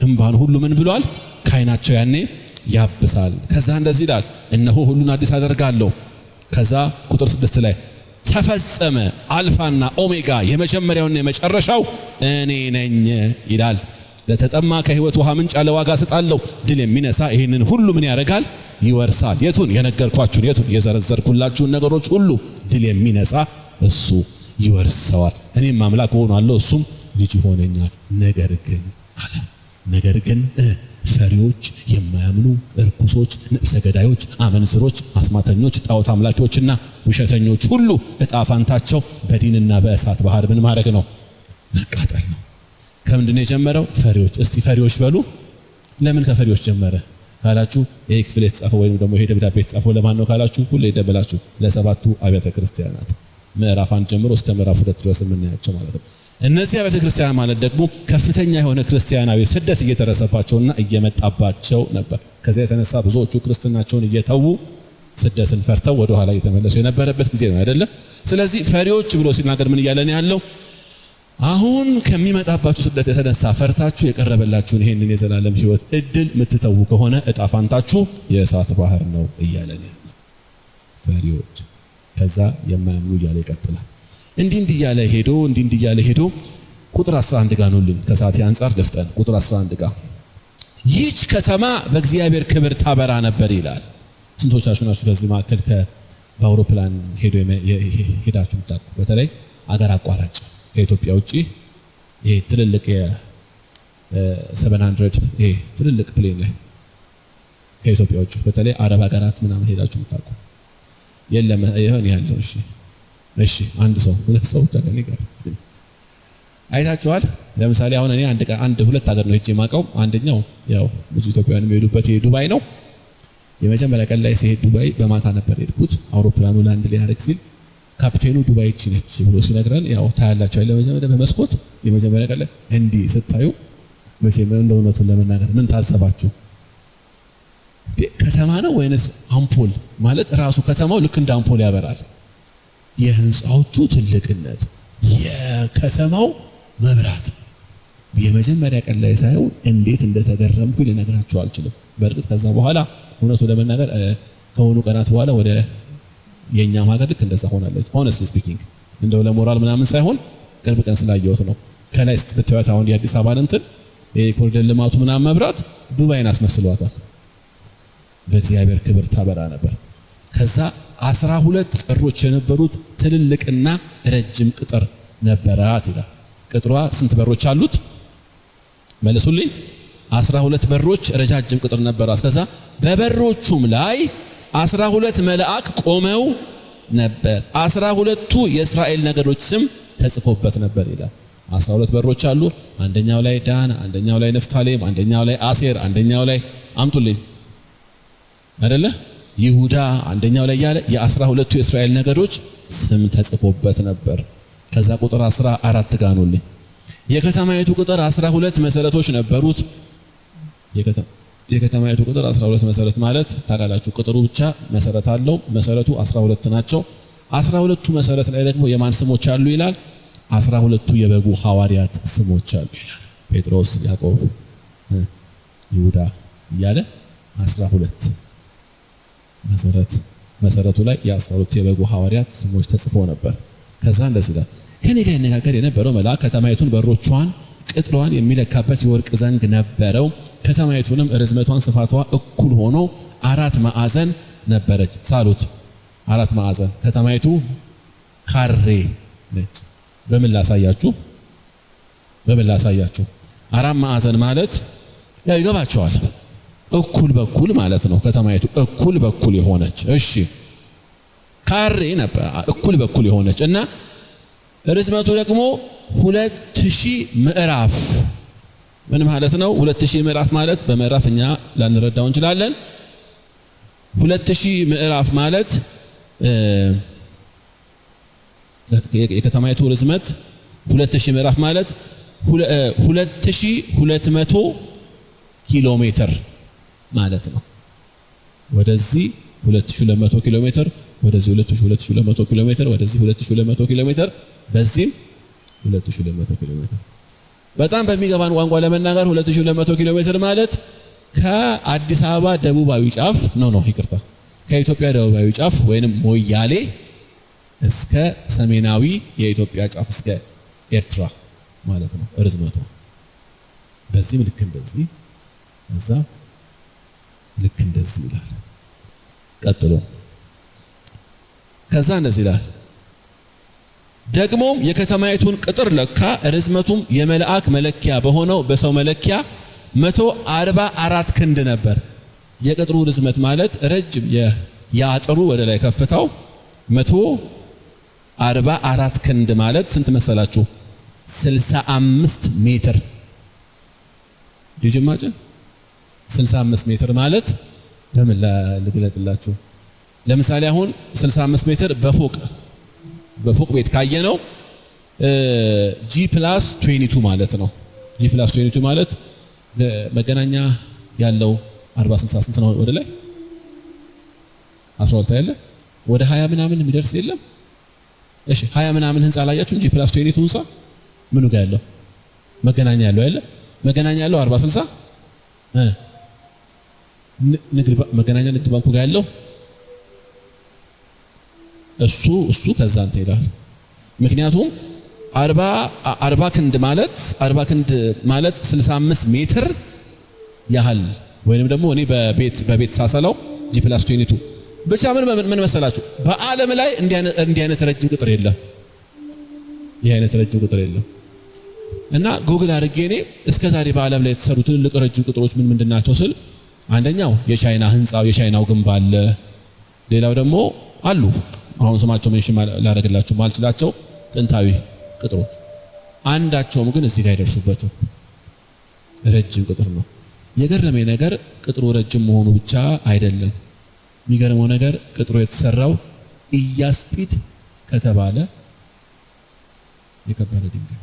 እንባን ሁሉ ምን ብሏል? ከዓይናቸው ያኔ ያብሳል። ከዛ እንደዚህ ይላል፣ እነሆ ሁሉን አዲስ አደርጋለሁ። ከዛ ቁጥር 6 ላይ ተፈጸመ፣ አልፋና ኦሜጋ የመጀመሪያውና የመጨረሻው እኔ ነኝ ይላል። ለተጠማ ከሕይወት ውሃ ምንጭ ያለ ዋጋ እሰጣለሁ። ድል የሚነሳ ይህንን ሁሉ ምን ያደርጋል? ይወርሳል። የቱን? የነገርኳችሁን፣ የቱን? የዘረዘርኩላችሁን ነገሮች ሁሉ ድል የሚነሳ እሱ ይወርሰዋል። እኔም አምላክ ሆናለሁ፣ እሱም ልጅ ይሆነኛል። ነገር ግን ፈሪዎች፣ የማያምኑ እርኩሶች፣ ነፍሰ ገዳዮች፣ አመንዝሮች፣ አስማተኞች፣ ጣዖት አምላኪዎችና ውሸተኞች ሁሉ ዕጣ ፋንታቸው በዲንና በእሳት ባህር ምን ማድረግ ነው? መቃጠል ነው። ከምንድን ነው የጀመረው? ፈሪዎች። እስቲ ፈሪዎች በሉ። ለምን ከፈሪዎች ጀመረ ካላችሁ ይሄ ክፍል የተጻፈው ወይም ደግሞ ይሄ ደብዳቤ የተጻፈው ለማን ነው ካላችሁ ሁሌ ደበላችሁ ለሰባቱ አብያተ ክርስቲያናት ምዕራፍ 1 ጀምሮ እስከ ምዕራፍ 2 ድረስ የምናያቸው ማለት ነው። እነዚህ አብያተ ክርስቲያን ማለት ደግሞ ከፍተኛ የሆነ ክርስቲያናዊ ስደት እየተረሰባቸውና እየመጣባቸው ነበር። ከዚያ የተነሳ ብዙዎቹ ክርስትናቸውን እየተዉ ስደትን ፈርተው ወደ ኋላ እየተመለሱ የነበረበት ጊዜ ነው አይደለ? ስለዚህ ፈሪዎች ብሎ ሲናገር ምን እያለ ነው ያለው? አሁን ከሚመጣባችሁ ስደት የተነሳ ፈርታችሁ የቀረበላችሁን ይሄንን የዘላለም ሕይወት እድል የምትተዉ ከሆነ ዕጣ ፋንታችሁ የእሳት ባህር ነው እያለ ነው ያለው። ፈሪዎች። ከዛ የማያምኑ እያለ ይቀጥላል። እንዲህ እያለ ሄዶ ቁጥር 11 ጋር ነውልኝ። ከሰዓት አንፃር ልፍጠን። ቁጥር 11 ጋር ይህች ከተማ በእግዚአብሔር ክብር ታበራ ነበር ይላል። ስንቶቻችሁ ናችሁ ከዚህ መካከል በአውሮፕላን ሄዳችሁ ምታውቁ? በተለይ አገር አቋራጭ ከኢትዮጵያ ውጪ ይሄ ትልልቅ የ700 ይሄ ትልልቅ ፕሌን ላይ ከኢትዮጵያ ውጪ በተለይ አረብ ሀገራት ምናምን ሄዳችሁ ምታውቁ? የለም ይሄን ያለው እሺ አንድ ሰው ሁለት ሰው ተገኘ ጋር አይታችኋል። ለምሳሌ አሁን እኔ ሁለት ሀገር ነው ሄጄ ማቀው። አንደኛው ያው ብዙ ኢትዮጵያውያን የሚሄዱበት ዱባይ ነው። የመጀመሪያ ቀን ላይ ሲሄድ ዱባይ በማታ ነበር የሄድኩት። አውሮፕላኑ ላንድ ሊያደርግ ሲል ካፕቴኑ ዱባይ ነች ብሎ ሲነግረን ያው ታያላችሁ አይደል? በመስኮት የመጀመሪያ ቀን ላይ እንዲህ ስታዩ መቼም እንደ እውነቱን ለመናገር ምን ታሰባችሁ? ከተማ ነው ወይንስ አምፖል? ማለት ራሱ ከተማው ልክ እንደ አምፖል ያበራል። የህንጻዎቹ ትልቅነት፣ የከተማው መብራት የመጀመሪያ ቀን ላይ ሳይው እንዴት እንደተገረምኩ ልነግራችሁ አልችልም። በእርግጥ ከዛ በኋላ እውነቱን ለመናገር ከሆኑ ቀናት በኋላ ወደ የኛም ሀገር ልክ እንደዛ ሆናለች። ሆነስትሊ ስፒኪንግ እንደው ለሞራል ምናምን ሳይሆን ቅርብ ቀን ስላየሁት ነው። ከላይ ስትበተዋት አሁን የአዲስ አበባን እንትን የኮሪደር ልማቱ ምናምን መብራት ዱባይን አስመስሏታል። በእግዚአብሔር ክብር ታበራ ነበር። ከዛ 12 በሮች የነበሩት ትልልቅና ረጅም ቅጥር ነበራት ይላል። ቅጥሯ ስንት በሮች አሉት? መልሱልኝ። 12 በሮች ረጃጅም ቅጥር ነበራት። ከዛ በበሮቹም ላይ 12 መልአክ ቆመው ነበር። 12ቱ የእስራኤል ነገዶች ስም ተጽፎበት ነበር ይላል። 12 በሮች አሉ። አንደኛው ላይ ዳን፣ አንደኛው ላይ ንፍታሌም፣ አንደኛው ላይ አሴር፣ አንደኛው ላይ አምጡልኝ አይደለ ይሁዳ፣ አንደኛው ላይ ያለ የ12ቱ የእስራኤል ነገዶች ስም ተጽፎበት ነበር። ከዛ ቁጥር 14 ጋር ነውልኝ። የከተማይቱ ቁጥር 12 መሰረቶች ነበሩት። የከተማይቱ ቁጥር 12 መሰረት ማለት ታውቃላችሁ፣ ቁጥሩ ብቻ መሰረት አለው። መሰረቱ 12 ናቸው። 12ቱ መሰረት ላይ ደግሞ የማን ስሞች አሉ ይላል? 12ቱ የበጉ ሐዋርያት ስሞች አሉ ይላል። ጴጥሮስ፣ ያዕቆብ፣ ይሁዳ እያለ 12 መሰረቱ ላይ የ12 የበጉ ሐዋርያት ስሞች ተጽፎ ነበር። ከዛ እንደዚህ ይላል፣ ከኔ ጋር ይነጋገር የነበረው መልአክ ከተማይቱን በሮቿን ቅጥሯን የሚለካበት የወርቅ ዘንግ ነበረው። ከተማይቱንም ርዝመቷን ስፋቷ እኩል ሆኖ 4 ማዕዘን ነበረች። ሳሉት 4 ማዕዘን። ከተማይቱ ካሬ ነች። በምን ላሳያችሁ? 4 ማዕዘን ማለት ያው ይገባቸዋል። እኩል በኩል ማለት ነው። ከተማይቱ እኩል በኩል የሆነች እሺ፣ ካሬ ነበር እኩል በኩል የሆነች እና ርዝመቱ ደግሞ 2000 ምዕራፍ። ምን ማለት ነው? 2000 ምዕራፍ ማለት በምዕራፍ እኛ ላንረዳው እንችላለን። 2000 ምዕራፍ ማለት የከተማይቱ ርዝመት 2000 ምዕራፍ ማለት 2200 ኪሎ ሜትር ማለት ነው። ወደዚህ 2200 ኪሎ ሜትር፣ ወደዚህ 2200 ኪሎ ሜትር፣ ወደዚህ 2200 ኪሎ ሜትር፣ በዚህም 2200 ኪሎ ሜትር። በጣም በሚገባን ቋንቋ ለመናገር 2200 ኪሎ ሜትር ማለት ከአዲስ አበባ ደቡባዊ ጫፍ ይቅርታ፣ ከኢትዮጵያ ደቡባዊ ጫፍ ወይንም ሞያሌ እስከ ሰሜናዊ የኢትዮጵያ ጫፍ እስከ ኤርትራ ማለት ነው ርዝመቱ። በዚህም ልክ እንደዚህ እዛ ልክ እንደዚህ ይላል። ቀጥሎ ከዛ እንደዚህ ይላል፣ ደግሞም የከተማይቱን ቅጥር ለካ፣ ርዝመቱም የመልአክ መለኪያ በሆነው በሰው መለኪያ 144 ክንድ ነበር። የቅጥሩ ርዝመት ማለት ረጅም የአጥሩ ወደ ላይ ከፍታው 144 ክንድ ማለት ስንት መሰላችሁ? 65 ሜትር። ልጅማጭን 65 ሜትር ማለት በምን ልግለጥላችሁ? ለምሳሌ አሁን 65 ሜትር በፎቅ ቤት ካየነው G+22 ማለት ነው። G+22 ማለት መገናኛ ያለው 40-60 ስንት ነው? ወደ ላይ 12 አይደለ? ወደ 20 ምናምን የሚደርስ የለም። እሺ 20 ምናምን ህንጻ ላያችሁ እንጂ G+22 ህንጻ ምኑ ጋር ያለው መገናኛ ያለው አይደለ? መገናኛ ያለው 40-60 መገናኛ ንግድ ባንኩ ጋር ያለው እሱ ከዛ እንትን ይላል። ምክንያቱም 40 ክንድ ማለት 65 ሜትር ያህል ወይንም ደግሞ እኔ በቤት ሳሰላው G+22 ብቻ ምን መሰላችሁ? በዓለም ላይ እንዲህ አይነት ረጅም ቁጥር የለም። ይህ አይነት ረጅም ቁጥር የለም። እና ጉግል አድርጌ እኔ እስከዛሬ በዓለም ላይ የተሰሩ ትልልቅ ረጅም ቁጥሮች ምንድን ናቸው ስል አንደኛው የቻይና ህንጻው የቻይናው ግንብ አለ። ሌላው ደግሞ አሉ አሁን ስማቸው ሜንሽን ላደርግላችሁ ማልችላቸው ጥንታዊ ቅጥሮች፣ አንዳቸውም ግን እዚህ ጋር አይደርሱበትም። ረጅም ቅጥር ነው። የገረመኝ ነገር ቅጥሩ ረጅም መሆኑ ብቻ አይደለም። የሚገርመው ነገር ቅጥሩ የተሰራው ኢያስጲድ ከተባለ የከበረ ድንጋይ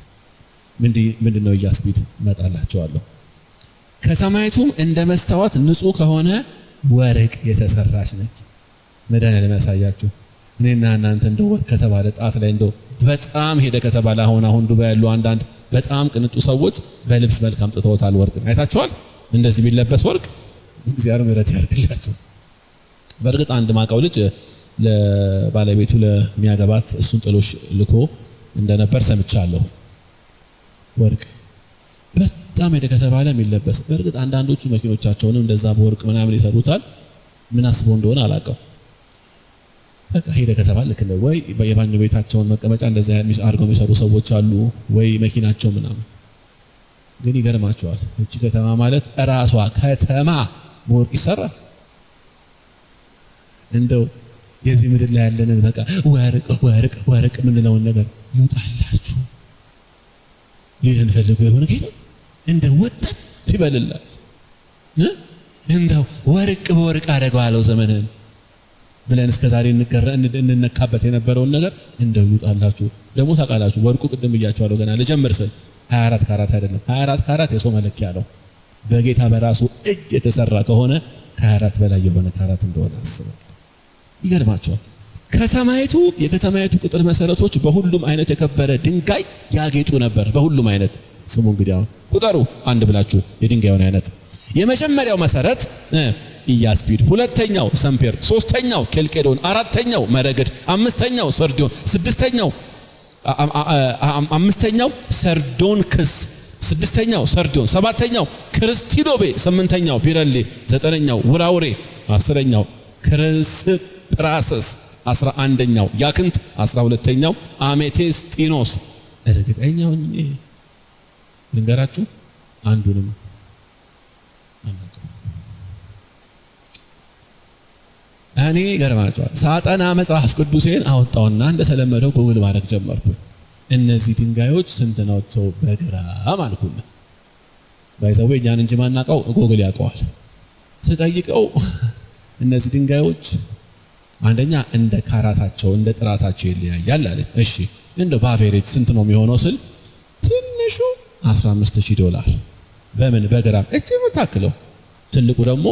ምንድነው? ኢያስጲድ እመጣላችኋለሁ። ከተማይቱም እንደ መስታወት ንጹህ ከሆነ ወርቅ የተሰራች ነች። መድኃኒዓለም ያሳያችሁ። እኔና እናንተ እንደው ወርቅ ከተባለ ጣት ላይ እንደው በጣም ሄደ ከተባለ አሁን ዱባይ ያሉ አንዳንድ በጣም ቅንጡ ሰዎች በልብስ መልክ አምጥተውታል። ወርቅ አይታችኋል? እንደዚህ የሚለበስ ወርቅ እግዚአብሔር ምሕረት ያድርግላችሁ። በእርግጥ አንድ ማቀው ልጅ ለባለቤቱ ለሚያገባት እሱን ጥሎሽ ልኮ እንደነበር ሰምቻለሁ። ወርቅ በጣም ሄደ ከተባለ የሚለበስ። በእርግጥ አንዳንዶቹ መኪኖቻቸውንም እንደዛ በወርቅ ምናምን ይሰሩታል። ምን አስበው እንደሆነ አላውቀው። በቃ ሄደ ከተባለ ልክ ነው። ወይ የባኞ ቤታቸውን መቀመጫ እንደዛ አድርገው የሚሰሩ ሰዎች አሉ፣ ወይ መኪናቸው ምናምን። ግን ይገርማቸዋል። እቺ ከተማ ማለት ራሷ ከተማ በወርቅ ይሰራል። እንደው የዚህ ምድር ላይ ያለንን በቃ ወርቅ የምንለውን ነገር ይውጣላችሁ። ሊለን ፈልጎ የሆነ ጌታ እንደ ወጣት ይበልላል እንደው ወርቅ በወርቅ አደረገዋለሁ ዘመንን ብለን እስከዛሬ እንነካበት የነበረውን ነገር እንደው ይውጣላችሁ። ደግሞ ታውቃላችሁ ወርቁ ቅድም ብያችኋለሁ ገና ልጀምር ስል 24 ካራት አይደለም 24 ካራት የሰው መለኪያ ነው። በጌታ በራሱ እጅ የተሰራ ከሆነ ከ24 በላይ የሆነ ካራት እንደሆነ አስበው። ይገርማችኋል። የከተማይቱ ቅጥር መሰረቶች በሁሉም አይነት የከበረ ድንጋይ ያጌጡ ነበር። በሁሉም አይነት ስሙ እንግዲህ አሁን ቁጠሩ አንድ ብላችሁ የድንጋዩን አይነት። የመጀመሪያው መሰረት ኢያስጲድ፣ ሁለተኛው ሰምፔር፣ ሶስተኛው ኬልቄዶን፣ አራተኛው መረግድ፣ አምስተኛው ሰርዶንክስ፣ ስድስተኛው ሰርዶን፣ ሰባተኛው ክርስቲዶቤ፣ ስምንተኛው ቢረሌ፣ ዘጠነኛው ውራውሬ፣ አስረኛው ክርስጵራስስ፣ 11ኛው ያክንት፣ 12ኛው አሜቴስጢኖስ። እርግጠኛው ልንገራችሁ አንዱንም እኔ ገርማቸዋል። ሳጠና መጽሐፍ ቅዱሴን አወጣውና እንደተለመደው ጎግል ማድረግ ጀመርኩ። እነዚህ ድንጋዮች ስንት ናቸው በግራም አልኩኝ። ባይዘው እኛን እንጂ ማናውቀው ጎግል ያውቀዋል። ስጠይቀው እነዚህ ድንጋዮች አንደኛ እንደ ካራታቸው እንደ ጥራታቸው ይለያያል አለ። እሺ እንደው በአቬሬጅ ስንት ነው የሚሆነው ስል ትንሹ $15,000 በምን በግራም እቺ የምታክለው፣ ትልቁ ደግሞ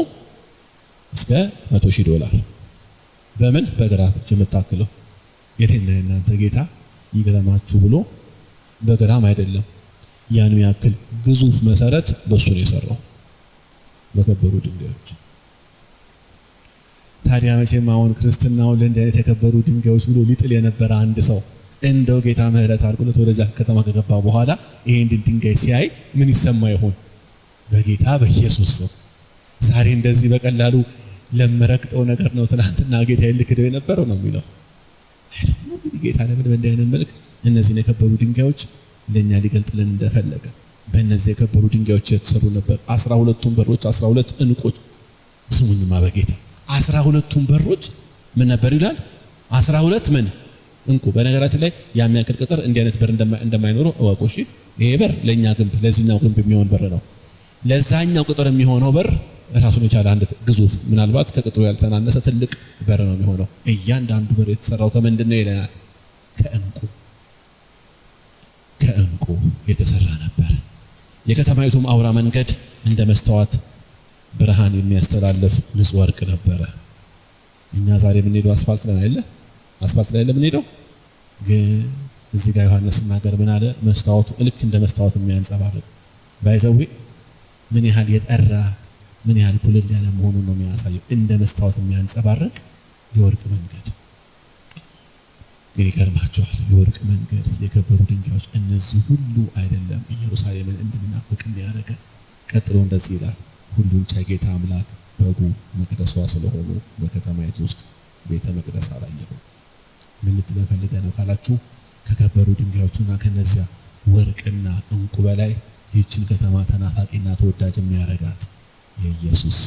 እስከ $100,000 በምን በግራም እቺ የምታክለው። የኔና እናንተ ጌታ ይገረማችሁ ብሎ በግራም አይደለም ያን ያክል ግዙፍ መሰረት በሱ ነው የሰራው በከበሩ ድንጋዮች። ታዲያ መቼም አሁን ክርስትናውን ለእንዲህ አይነት የከበሩ ድንጋዮች ብሎ ሊጥል የነበረ አንድ ሰው እንደው ጌታ ምህረት አድርጎለት ወደዛ ከተማ ከገባ በኋላ ይሄን ድንጋይ ሲያይ ምን ይሰማ ይሆን? በጌታ በኢየሱስ ስም ዛሬ እንደዚህ በቀላሉ ለመረቅጠው ነገር ነው ትናንትና ጌታ ይልክደው የነበረው ነው የሚለው። እንግዲህ ጌታ ለምን በእንዲህ አይነት መልክ እነዚህን የከበሩ ድንጋዮች ለኛ ሊገልጥልን እንደፈለገ በእነዚህ የከበሩ ድንጋዮች የተሰሩ ነበር 12ቱም በሮች 12 ዕንቆች። ስሙኝማ በጌታ 12ቱም በሮች ምን ነበር ይላል? 12 ምን ዕንቁ። በነገራችን ላይ የሚያክል ቅጥር እንዲህ አይነት በር እንደማይኖረው እወቁ እሺ። ይሄ በር ለኛ ግንብ ለዚህኛው ግንብ የሚሆን በር ነው። ለዛኛው ቅጥር የሚሆነው በር ራሱን የቻለ አንድ ግዙፍ ምናልባት ከቅጥሩ ያልተናነሰ ትልቅ በር ነው የሚሆነው። እያንዳንዱ በር የተሰራው ከምንድን ነው ይለናል? ከዕንቁ የተሰራ ነበር። የከተማይቱም አውራ መንገድ እንደ መስታወት ብርሃን የሚያስተላልፍ ንጹህ ወርቅ ነበረ። እኛ ዛሬ የምንሄደው አስፋልት ላይ አይደለ? አስፋልት ላይ የምንሄደው ግን እዚህ ጋር ዮሐንስ ሲናገር ምን አለ? መስታወቱ ልክ እንደ መስታወት የሚያንጸባርቅ ባይዘዌ ምን ያህል የጠራ ምን ያህል ኩልል ያለ መሆኑን ነው የሚያሳየው። እንደ መስታወት የሚያንጸባርቅ የወርቅ መንገድ። ግን ይገርማችኋል፣ የወርቅ መንገድ፣ የከበሩ ድንጋዮች፣ እነዚህ ሁሉ አይደለም ኢየሩሳሌምን እንድንናፍቅ የሚያደርገ። ቀጥሎ እንደዚህ ይላል፣ ሁሉን ቻይ ጌታ አምላክ በጉ መቅደሷ ስለሆኑ በከተማይቱ ውስጥ ቤተ መቅደስ አላየሁም። ምን ልትፈልገ ነው ካላችሁ፣ ከከበሩ ድንጋዮችና ከነዚያ ወርቅና ዕንቁ በላይ ይህችን ከተማ ተናፋቂና ተወዳጅ የሚያረጋት የኢየሱስ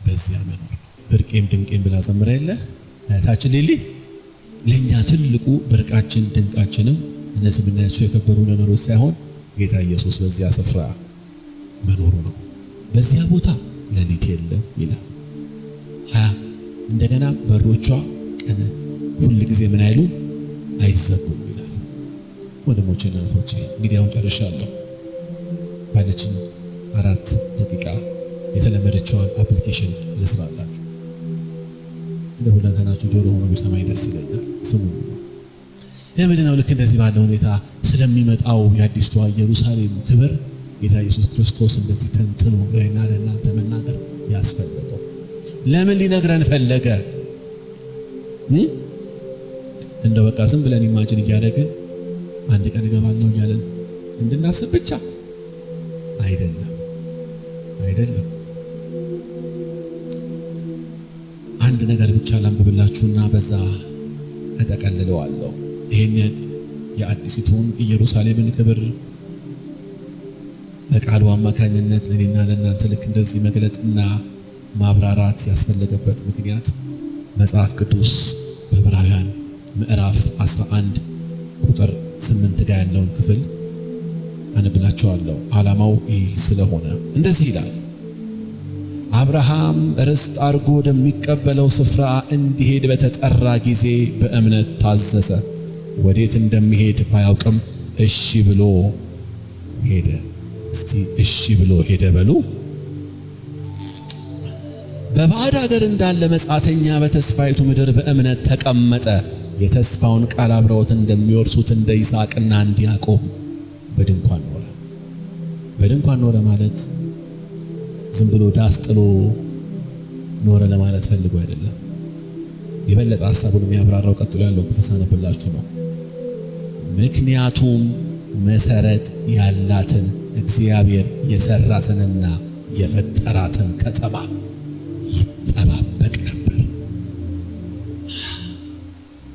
በዚያ መኖር ነው። ብርቄም ድንቄም ብላ ዘምራ የለ ታችን ሊሊ ለኛ ትልቁ ብርቃችን ድንቃችንም እነዚህ የምናያቸው የከበሩ ነገሮች ሳይሆን ጌታ ኢየሱስ በዚያ ስፍራ መኖሩ ነው። በዚያ ቦታ ሌሊት የለም ይላል። እንደገና በሮቿ ቀን ሁል ጊዜ ምን አይሉ አይዘጉም ይላል። ወንድሞቼና እህቶቼ እንግዲህ አሁን ጨርሻለሁ። ባለችን 4 ደቂቃ የተለመደችውን አፕሊኬሽን ልስራላችሁ። እንደ ሁለንተናችሁ ጆሮ ሆኖ ቢሰማኝ ደስ ይለኛል። ስሙ ለምንድነው ልክ እንደዚህ ባለ ሁኔታ ስለሚመጣው የአዲስቷ ኢየሩሳሌም ክብር ጌታ ኢየሱስ ክርስቶስ እንደዚህ ተንትኖ ለእኔና ለእናንተ መናገር ያስፈልገው? ለምን ሊነግረን ፈለገ? እንደው በቃ ዝም ብለን ኢማጂን እያደረግን አንድ ቀን እገባለሁ እያለን እንድናስብ ብቻ አይደለም። አንድ ነገር ብቻ ላንብብላችሁና በዛ እጠቀልለዋለሁ። ይሄንን የአዲሲቱን ኢየሩሳሌምን ክብር በቃሉ አማካኝነት ለኔና ለእናንተ ልክ እንደዚህ መግለጥና ማብራራት ያስፈለገበት ምክንያት መጽሐፍ ቅዱስ በዕብራውያን ምዕራፍ 11 ቁጥር 8 ጋር ያለውን ክፍል አነብላችኋለሁ። ዓላማው ይህ ስለሆነ እንደዚህ ይላል። አብርሃም ርስት አድርጎ ወደሚቀበለው ስፍራ እንዲሄድ በተጠራ ጊዜ በእምነት ታዘዘ። ወዴት እንደሚሄድ ባያውቅም እሺ ብሎ ሄደ። እስቲ እሺ ብሎ ሄደ በሉ። በባዕድ ሀገር እንዳለ መጻተኛ በተስፋይቱ ምድር በእምነት ተቀመጠ። የተስፋውን ቃል አብረውት እንደሚወርሱት እንደ ይስሐቅና እንደ ያዕቆብ በድንኳን ኖረ። በድንኳን ኖረ ማለት ዝም ብሎ ዳስ ጥሎ ኖረ ለማለት ፈልጎ አይደለም። የበለጠ ሐሳቡን የሚያብራራው ቀጥሎ ያለው ተሳነብላችሁ ነው። ምክንያቱም መሰረት ያላትን እግዚአብሔር የሰራትንና የፈጠራትን ከተማ ይጠባበቅ ነበር።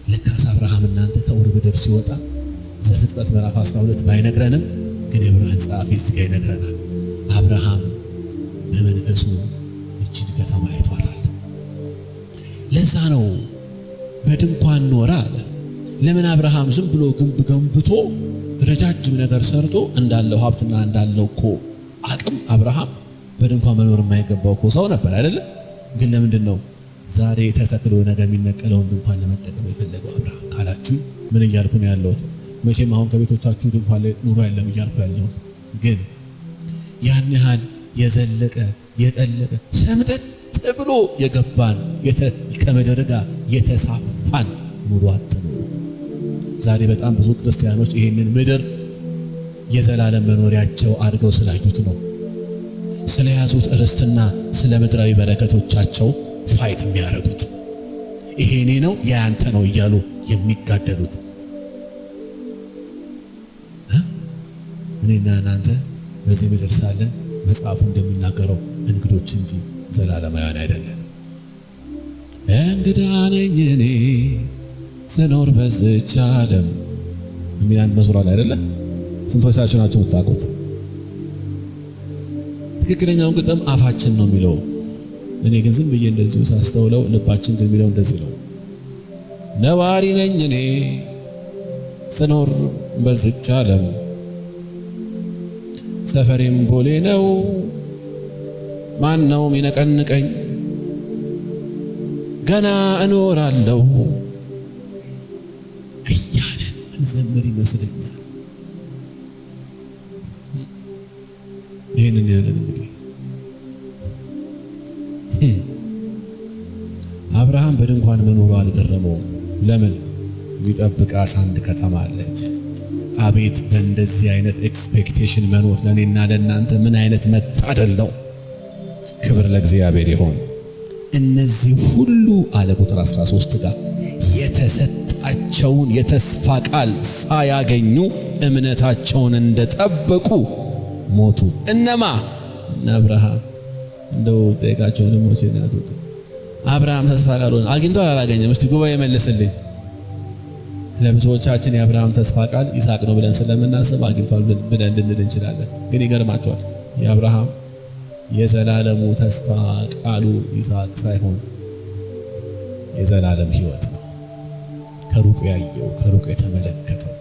ለካስ አብርሃም እናንተ ከዑር ምድር ሲወጣ ዘፍጥረት ምዕራፍ 12 ባይነግረንም ግን የዕብራውያን ጸሐፊ እዚህ ጋር ይነግረናል። አብርሃም በመንፈሱ እቺን ከተማ አይቷታል። ለዛ ነው በድንኳን ኖረ አለ። ለምን አብርሃም ዝም ብሎ ግንብ ገንብቶ ረጃጅም ነገር ሰርቶ እንዳለው ሀብትና እንዳለው እኮ አቅም አብርሃም በድንኳን መኖር የማይገባው እኮ ሰው ነበር አይደለም? ግን ለምንድን ነው ዛሬ ተተክሎ ነገር የሚነቀለውን ድንኳን ለመጠቀም የፈለገው አብርሃም ካላችሁ ምን እያልኩ ነው ያለሁት? መቼም አሁን ከቤቶቻችሁ ድንኳን ላይ ኑሮ የለም እያልኩ ያለሁት፣ ግን ያን ያህል የዘለቀ የጠለቀ ሰምጠጥ ብሎ የገባን ከምድር ጋር የተሳፋን ኑሮ አትኑሩ። ዛሬ በጣም ብዙ ክርስቲያኖች ይህንን ምድር የዘላለም መኖሪያቸው አድርገው ስላዩት ነው ስለያዙት ርስትና ስለ ምድራዊ በረከቶቻቸው ፋይት የሚያደርጉት። ይሄ እኔ ነው ያንተ ነው እያሉ የሚጋደሉት። እኔና እናንተ በዚህ ምድር ሳለን መጽሐፉ እንደሚናገረው እንግዶች እንጂ ዘላለማውያን አይደለንም። እንግዳ ነኝ እኔ ስኖር በዚች ዓለም የሚል አንድ መዝሙር አለ አይደለ? ስንቶቻችሁ ናችሁ የምታውቁት? ትክክለኛውን ግጥም አፋችን ነው የሚለው። እኔ ግን ዝም ብዬ እንደዚሁ ሳስተውለው ልባችን ግን የሚለው እንደዚህ ነው። ነዋሪ ነኝ እኔ ስኖር በዚች ዓለም ሰፈሬም ቦሌ ነው ማን ነው የሚነቀንቀኝ ገና እኖራለሁ እያለን እንዘምር ይመስለኛል። ይህንን ያለን እንግዲህ አብርሃም በድንኳን መኖሩ አልገረመውም። ለምን? የሚጠብቃት አንድ ከተማ አለች። አቤት በእንደዚህ አይነት ኤክስፔክቴሽን መኖር ለኔና ለእናንተ ምን አይነት መታደል ነው! ክብር ለእግዚአብሔር ይሁን። እነዚህ ሁሉ አለ ቁጥር 13 ጋር የተሰጣቸውን የተስፋ ቃል ሳያገኙ እምነታቸውን እንደጠበቁ ሞቱ። እነማ? እነ አብርሃም። እንደው ጠይቃቸው ለሞቼ ነው። አብርሃም ተስፋ ቃሉን አግኝቷል አላገኘም? እስቲ ጉባኤ መልስልኝ። ለብዙዎቻችን የአብርሃም ተስፋ ቃል ይስሐቅ ነው ብለን ስለምናስብ አግኝቷል ብለን ልንል እንችላለን። ግን ይገርማቸዋል፣ የአብርሃም የዘላለሙ ተስፋ ቃሉ ይስሐቅ ሳይሆን የዘላለም ሕይወት ነው። ከሩቅ ያየው ከሩቅ የተመለከተው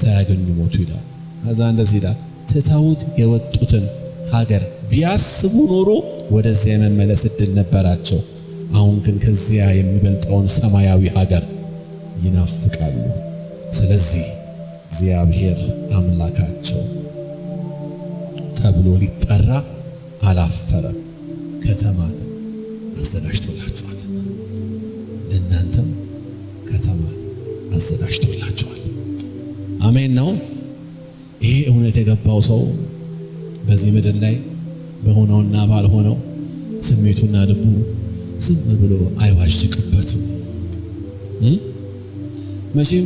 ሳያገኙ ሞቱ ይላል። ከዛ እንደዚህ ይላል፣ ትተውት የወጡትን ሀገር ቢያስቡ ኖሮ ወደዚያ የመመለስ እድል ነበራቸው። አሁን ግን ከዚያ የሚበልጠውን ሰማያዊ ሀገር ይናፍቃሉ። ስለዚህ እግዚአብሔር አምላካቸው ተብሎ ሊጠራ አላፈረም። ከተማን አዘጋጅቶላችኋልና ለእናንተም ከተማን አዘጋጅቶላችኋል። አሜን ነው። ይሄ እውነት የገባው ሰው በዚህ ምድር ላይ በሆነውና ባልሆነው ስሜቱና ልቡ ዝም ብሎ አይዋዥቅበትም። መቼም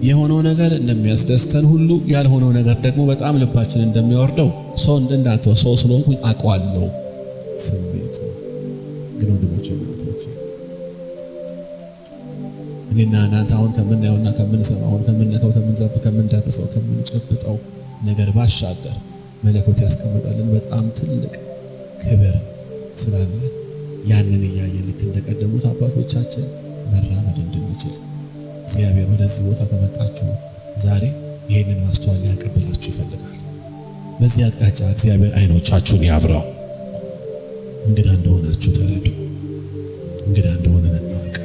የሆነው ነገር እንደሚያስደስተን ሁሉ ያልሆነው ነገር ደግሞ በጣም ልባችን እንደሚወርደው ሰው እንደናንተ ሰው ስለሆንኩኝ አውቀዋለሁ ስሜት ነው። ግን ወንድሞቼ እናቶቼ እኔና እናንተ አሁን ከምናየውና ከምንሰማው ከምንነካው ከምንዳብሰው ከምንጨብጠው ነገር ባሻገር መለኮት ያስቀመጠልን በጣም ትልቅ ክብር ስላለ ያንን እያየን ልክ እንደቀደሙት አባቶቻችን መራመድ እንድንችል እግዚአብሔር ወደዚህ ቦታ ከመጣችሁ ዛሬ ይህንን ማስተዋል ሊያቀብላችሁ ይፈልጋል። በዚህ አቅጣጫ እግዚአብሔር አይኖቻችሁን ያብራው። እንግዳ እንደሆናችሁ ተረዱ። እንግዳ እንደሆነን እናውቅ።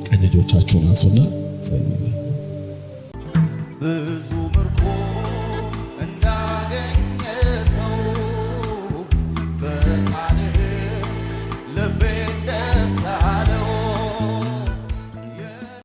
ቀኝ እጆቻችሁን አንሱና ጸልዩ። ብዙ ምርኮ እንዳገኘ ሰው በቃልህ ልቤ